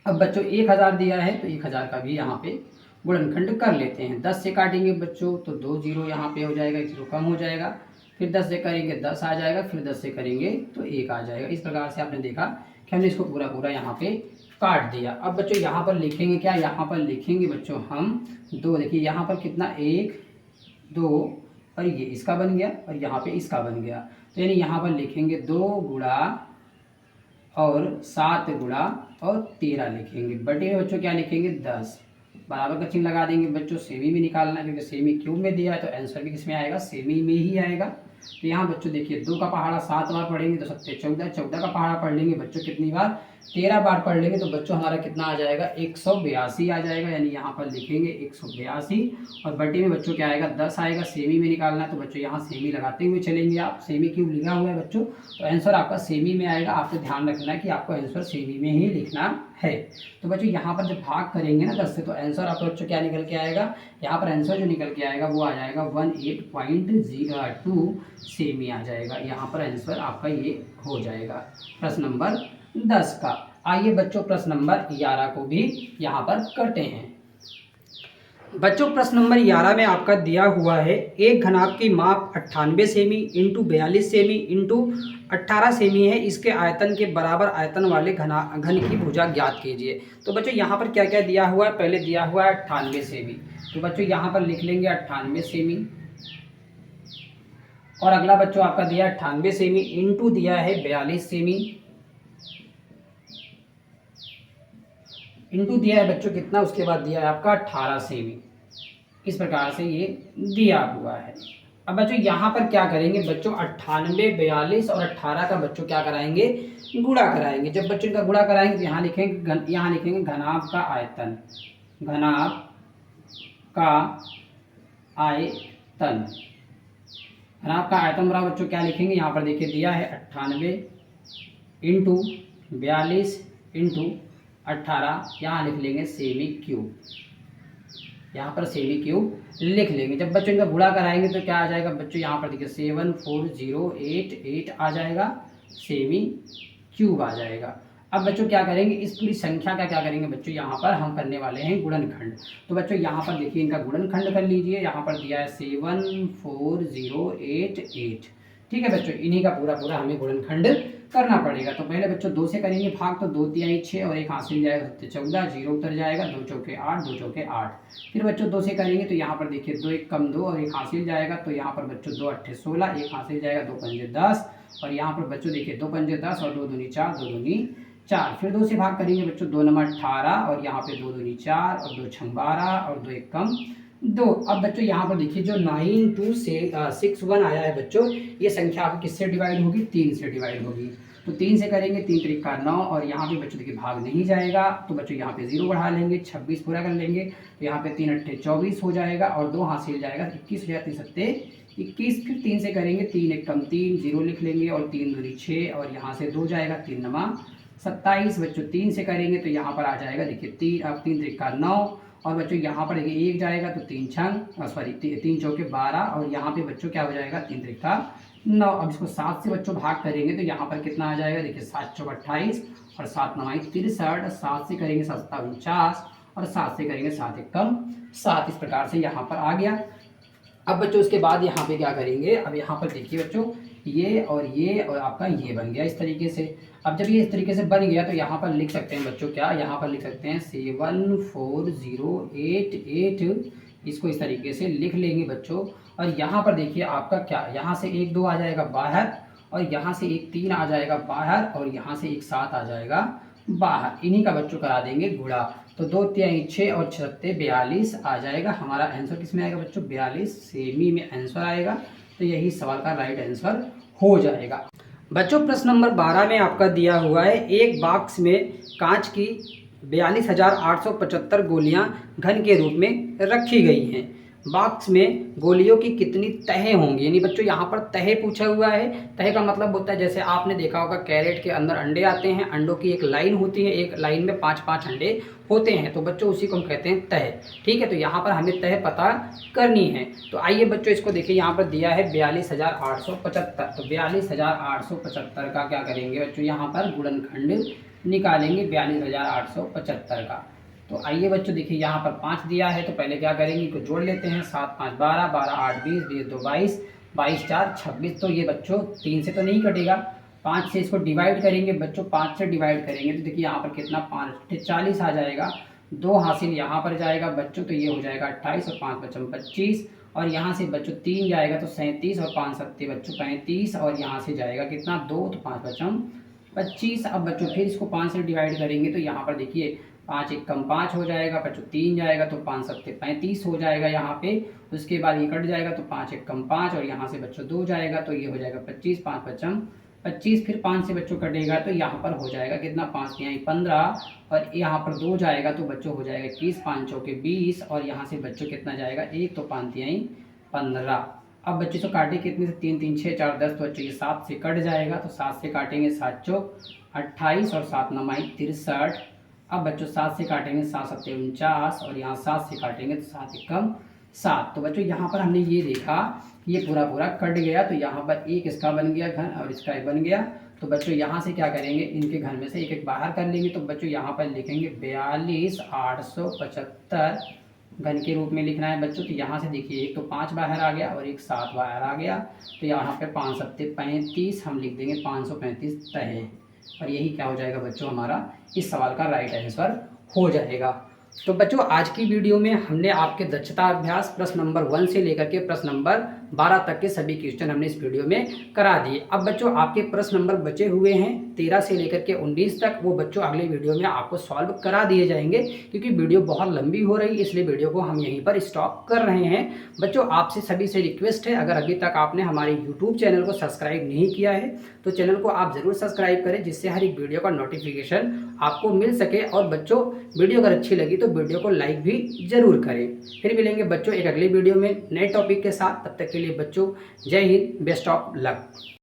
S2: अब बच्चों 1000 दिया है तो 1000 का भी यहाँ पे गुणनखंड कर लेते हैं। 10 से काटेंगे बच्चों तो 2 0 यहाँ पे हो जाएगा, 1 0 कम हो जाएगा, फिर 10 से करेंगे 10 आ जाएगा, फिर 10 से करेंगे तो 1 आ जाएगा। इस प्रकार से आपने देखा कि हमने इसको पूरा पूरा यहाँ पे काट दिया। अब बच्चों यहाँ पर लिखेंगे क्या, यहाँ पर लिखेंगे बच्चों हम 2। देखिए यहाँ पर कितना 1 2 और ये इसका बन गया और यहाँ पे इसका बन गया, तो यानी यहाँ पर लिखेंगे 2 गुणा और 7 गुणा और 13 लिखेंगे। बटे में बच्चों क्या लिखेंगे 10, बराबर का चिन्ह लगा देंगे बच्चों। सेमी में निकालना है क्योंकि सेमी क्यूब में दिया है तो आंसर भी किसमें आएगा, सेमी में ही आएगा। तो यहाँ बच्चों देखिए 2 का पहाड़ा 7 बार पढ़ेंगे तो 7 14, 14 का पहाड़ा पढ़ लेंगे बच्चों कितनी बार, 13 बार पढ़ लेंगे तो बच्चों हमारा कितना आ जाएगा 182 आ जाएगा, यानी यहाँ पर लिखेंगे 182 और बटे में बच्चों क्या आएगा 10 आएगा। सेमी में निकालना है तो बच्चों यहाँ सेमी लगाते हुए चलेंगे आप। सेमी क्यों लिखा हुआ है बच्चों, तो आंसर आपका सेमी में आएगा। आपको ध्यान रखना है कि आपको आंसर सेमी में ही लिखना है। तो बच्चों यहाँ पर जब भाग करेंगे ना 10 से तो आंसर आपका बच्चों क्या निकल के आएगा, यहाँ पर आंसर जो निकल के आएगा वो आ जाएगा 18.02 सेमी आ जाएगा। यहाँ पर आंसर आपका ये हो जाएगा प्रश्न नंबर 10 का। आइए बच्चों प्रश्न नंबर 11 को भी यहाँ पर करते हैं। बच्चों प्रश्न नंबर 11 में आपका दिया हुआ है एक घनाभ की माप 98 semi into 42 semi into 18 semi है, इसके आयतन के बराबर आयतन वाले घन की भुजा ज्ञात कीजिए। तो बच्चों यहाँ पर क्या क्या दिया हुआ है, पहले दिया हुआ है 98 सेमी, तो बच्चों यहाँ पर लिख लेंगे 98 सेमी। और अगला बच्चों आपका दिया है 98 सेमी इंटू दिया है 42 सेमी, इंटू दिया है बच्चों कितना, उसके बाद दिया है आपका 18 सेमी। इस प्रकार से ये दिया हुआ है। अब बच्चों यहाँ पर क्या करेंगे बच्चों, 98, 42 और 18 का बच्चों क्या कराएंगे, गुणा कराएंगे। जब बच्चों इनका गुणा कराएंगे तो यहाँ लिखेंगे घनाभ का आयतन, घनाभ का आयतन, घनाभ का आयतन बराबर बच्चों क्या लिखेंगे, यहाँ पर देखिए दिया है 98 इंटू 42 इंटू 18, यहाँ लिख लेंगे सेमी क्यूब, यहाँ पर सेमी क्यूब लिख लेंगे। जब बच्चों इनका गुणा कराएंगे तो क्या आ जाएगा बच्चों, यहाँ पर देखिए 74088 आ जाएगा, सेमी क्यूब आ जाएगा। अब बच्चों क्या करेंगे, इस पूरी संख्या का क्या करेंगे बच्चों, यहाँ पर हम करने वाले हैं गुणनखंड। तो बच्चों यहाँ पर देखिए इनका गुणनखंड कर लीजिए। यहाँ पर दिया है 74088, ठीक है बच्चों, इन्हीं का पूरा हमें गुणनखंड करना पड़ेगा। तो पहले बच्चों 2 से करेंगे भाग, तो 2 तिहाई 6 और एक हासिल जाएगा 14, 0 उतर जाएगा, 2 चौके 8, 2 चौके 8। फिर बच्चों 2 से करेंगे तो यहाँ पर देखिए 2 एक कम 2 और एक हासिल जाएगा, तो यहाँ पर बच्चों 2 अट्ठे 16, एक हासिल जाएगा, 2 पंजे 10 और यहाँ पर बच्चों देखिए 2 पंजे 10 और 2 दूनी 4, 2 दूनी 4। फिर 2 से भाग करेंगे बच्चों, 2 नंबर 18 और यहाँ पे 2 दूनी 4 और 2 छंग 12 और 2 एक कम 2। अब बच्चों यहाँ पर देखिए जो 9261 आया है बच्चों, ये संख्या आपको किससे डिवाइड होगी, 3 से डिवाइड होगी। तो 3 से करेंगे, 3 त्रिका 9 और यहाँ पे बच्चों देखिए भाग नहीं जाएगा, तो बच्चों यहाँ पे 0 बढ़ा लेंगे, 26 पूरा कर लेंगे, तो यहाँ पे 3 अट्ठे 24 हो जाएगा और 2 हासिल जाएगा 21 हो जाएगा, 3 सत्ते 21। फिर 3 से करेंगे, 3 एक कम 3, 0 लिख लेंगे और 3 दूनी 6 और यहाँ से 2 जाएगा, 3 नमा 27। बच्चों 3 से करेंगे तो यहाँ पर आ जाएगा देखिए 3 त्रिका 9 और बच्चों यहाँ पर देखिए 1 जाएगा तो 3 छंग सॉरी 3 चौके 12 और यहाँ पे बच्चों क्या हो जाएगा 3 त्रिका 9। अब इसको 7 से बच्चों भाग करेंगे तो यहाँ पर कितना आ जाएगा, देखिए 7 चौक 28 और 7 नवाई 63, 7 से करेंगे 7 49 और 7 से करेंगे 7 एक कम 7। इस प्रकार से यहाँ पर आ गया। अब बच्चों उसके बाद यहाँ पे क्या करेंगे, अब यहाँ पर देखिए बच्चों ये और आपका ये बन गया इस तरीके से। अब जब ये इस तरीके से बन गया तो यहाँ पर लिख सकते हैं बच्चों क्या, यहाँ पर लिख सकते हैं 74088, इसको इस तरीके से लिख लेंगे बच्चों। और यहाँ पर देखिए आपका क्या, यहाँ से 1 2 आ जाएगा बाहर और यहाँ से 1 3 आ जाएगा बाहर और यहाँ से 1 7 आ जाएगा बाहर, इन्हीं का बच्चों करा देंगे गुणा। तो 2 तिहाई 6 और 6 सत्ते 42 आ जाएगा। हमारा आंसर किस में आएगा बच्चों, 42 सेमी में आंसर आएगा। तो यही सवाल का राइट आंसर हो जाएगा। बच्चों प्रश्न नंबर 12 में आपका दिया हुआ है एक बॉक्स में कांच की 42,875 गोलियां घन के रूप में रखी गई हैं। बॉक्स में गोलियों की कितनी तहें होंगी, यानी बच्चों यहाँ पर तहे पूछा हुआ है। तहे का मतलब होता है जैसे आपने देखा होगा कैरेट के अंदर अंडे आते हैं, अंडों की एक लाइन होती है, एक लाइन में 5-5 अंडे होते हैं, तो बच्चों उसी को हम कहते हैं तह। ठीक है, तो यहाँ पर हमें तह पता करनी है। तो आइए बच्चों इसको देखिए, यहाँ पर दिया है 42,875, तो 42,875 का क्या करेंगे बच्चों, यहाँ पर गुणनखंड निकालेंगे 42,875 का। तो आइए बच्चों देखिए यहाँ पर 5 दिया है, तो पहले क्या करेंगे, इसको जोड़ लेते हैं। 7 5 12, 12 8 20, 20 2 22, 22 4 26। तो ये बच्चों 3 से तो नहीं कटेगा, 5 से इसको डिवाइड करेंगे बच्चों, 5 से डिवाइड करेंगे तो देखिए यहाँ पर कितना 5 40 आ जाएगा। 2 हासिल यहाँ पर जाएगा बच्चों, तो ये हो जाएगा 28 और 5 बच्चों 25 और यहाँ से बच्चों 3 जाएगा तो 37 और 5 सत्ते बच्चों 35 और यहाँ से जाएगा कितना 2, तो 5 बच्चों 25। अब बच्चों फिर इसको 5 से डिवाइड करेंगे तो यहाँ पर देखिए 5 एक कम 5 हो जाएगा बच्चों, 3 जाएगा तो 5 सत्ते 35 हो जाएगा यहाँ पे। उसके बाद ये कट जाएगा तो 5 एक कम 5 और यहाँ से बच्चों 2 जाएगा तो ये हो जाएगा 25, 5 बच्चों 25 फिर 5 से बच्चों कटेगा तो यहाँ पर हो जाएगा कितना, 5 यहाँ 15 और यहाँ पर 2 जाएगा तो बच्चों हो जाएगा 21, 5 चौके 20 और यहाँ से बच्चों कितना जाएगा 1 तो 5 यहाँ 15। अब बच्चों से काटे कितने से, 3 3 6 4 10 तो बच्चों ये 7 से कट जाएगा तो 7 से काटेंगे 7 चौक 28 और 7 9 63। अब बच्चों 7 से काटेंगे 7 7 49 और यहाँ 7 से काटेंगे तो 7 एकम 7। तो बच्चों यहाँ पर हमने ये देखा ये पूरा पूरा कट गया तो यहाँ पर एक इसका बन गया घन और इसका एक बन गया। तो बच्चों यहाँ से क्या करेंगे, इनके घन में से एक एक बाहर कर लेंगे। तो बच्चों यहाँ पर लिखेंगे 42,875 घन के रूप में लिखना है बच्चों। तो यहाँ से देखिए एक तो 5 बाहर आ गया और एक 7 बाहर आ गया तो यहाँ पे 5 सत्ते 35 हम लिख देंगे 535 तय। और यही क्या हो जाएगा बच्चों, हमारा इस सवाल का राइट आंसर हो जाएगा। तो बच्चों आज की वीडियो में हमने आपके दक्षता अभ्यास प्रश्न नंबर 1 से लेकर के प्रश्न नंबर 12 तक के सभी क्वेश्चन हमने इस वीडियो में करा दिए। अब बच्चों आपके प्रश्न नंबर बचे हुए हैं 13 से लेकर के 19 तक, वो बच्चों अगले वीडियो में आपको सॉल्व करा दिए जाएंगे क्योंकि वीडियो बहुत लंबी हो रही है, इसलिए वीडियो को हम यहीं पर स्टॉप कर रहे हैं। बच्चों आपसे सभी से रिक्वेस्ट है, अगर अभी तक आपने हमारे यूट्यूब चैनल को सब्सक्राइब नहीं किया है तो चैनल को आप ज़रूर सब्सक्राइब करें जिससे हर एक वीडियो का नोटिफिकेशन आपको मिल सके। और बच्चों वीडियो अगर अच्छी लगी तो वीडियो को लाइक भी जरूर करें। फिर मिलेंगे बच्चों एक अगले वीडियो में नए टॉपिक के साथ, तब तक के लिए बच्चों जय हिंद, बेस्ट ऑफ लक।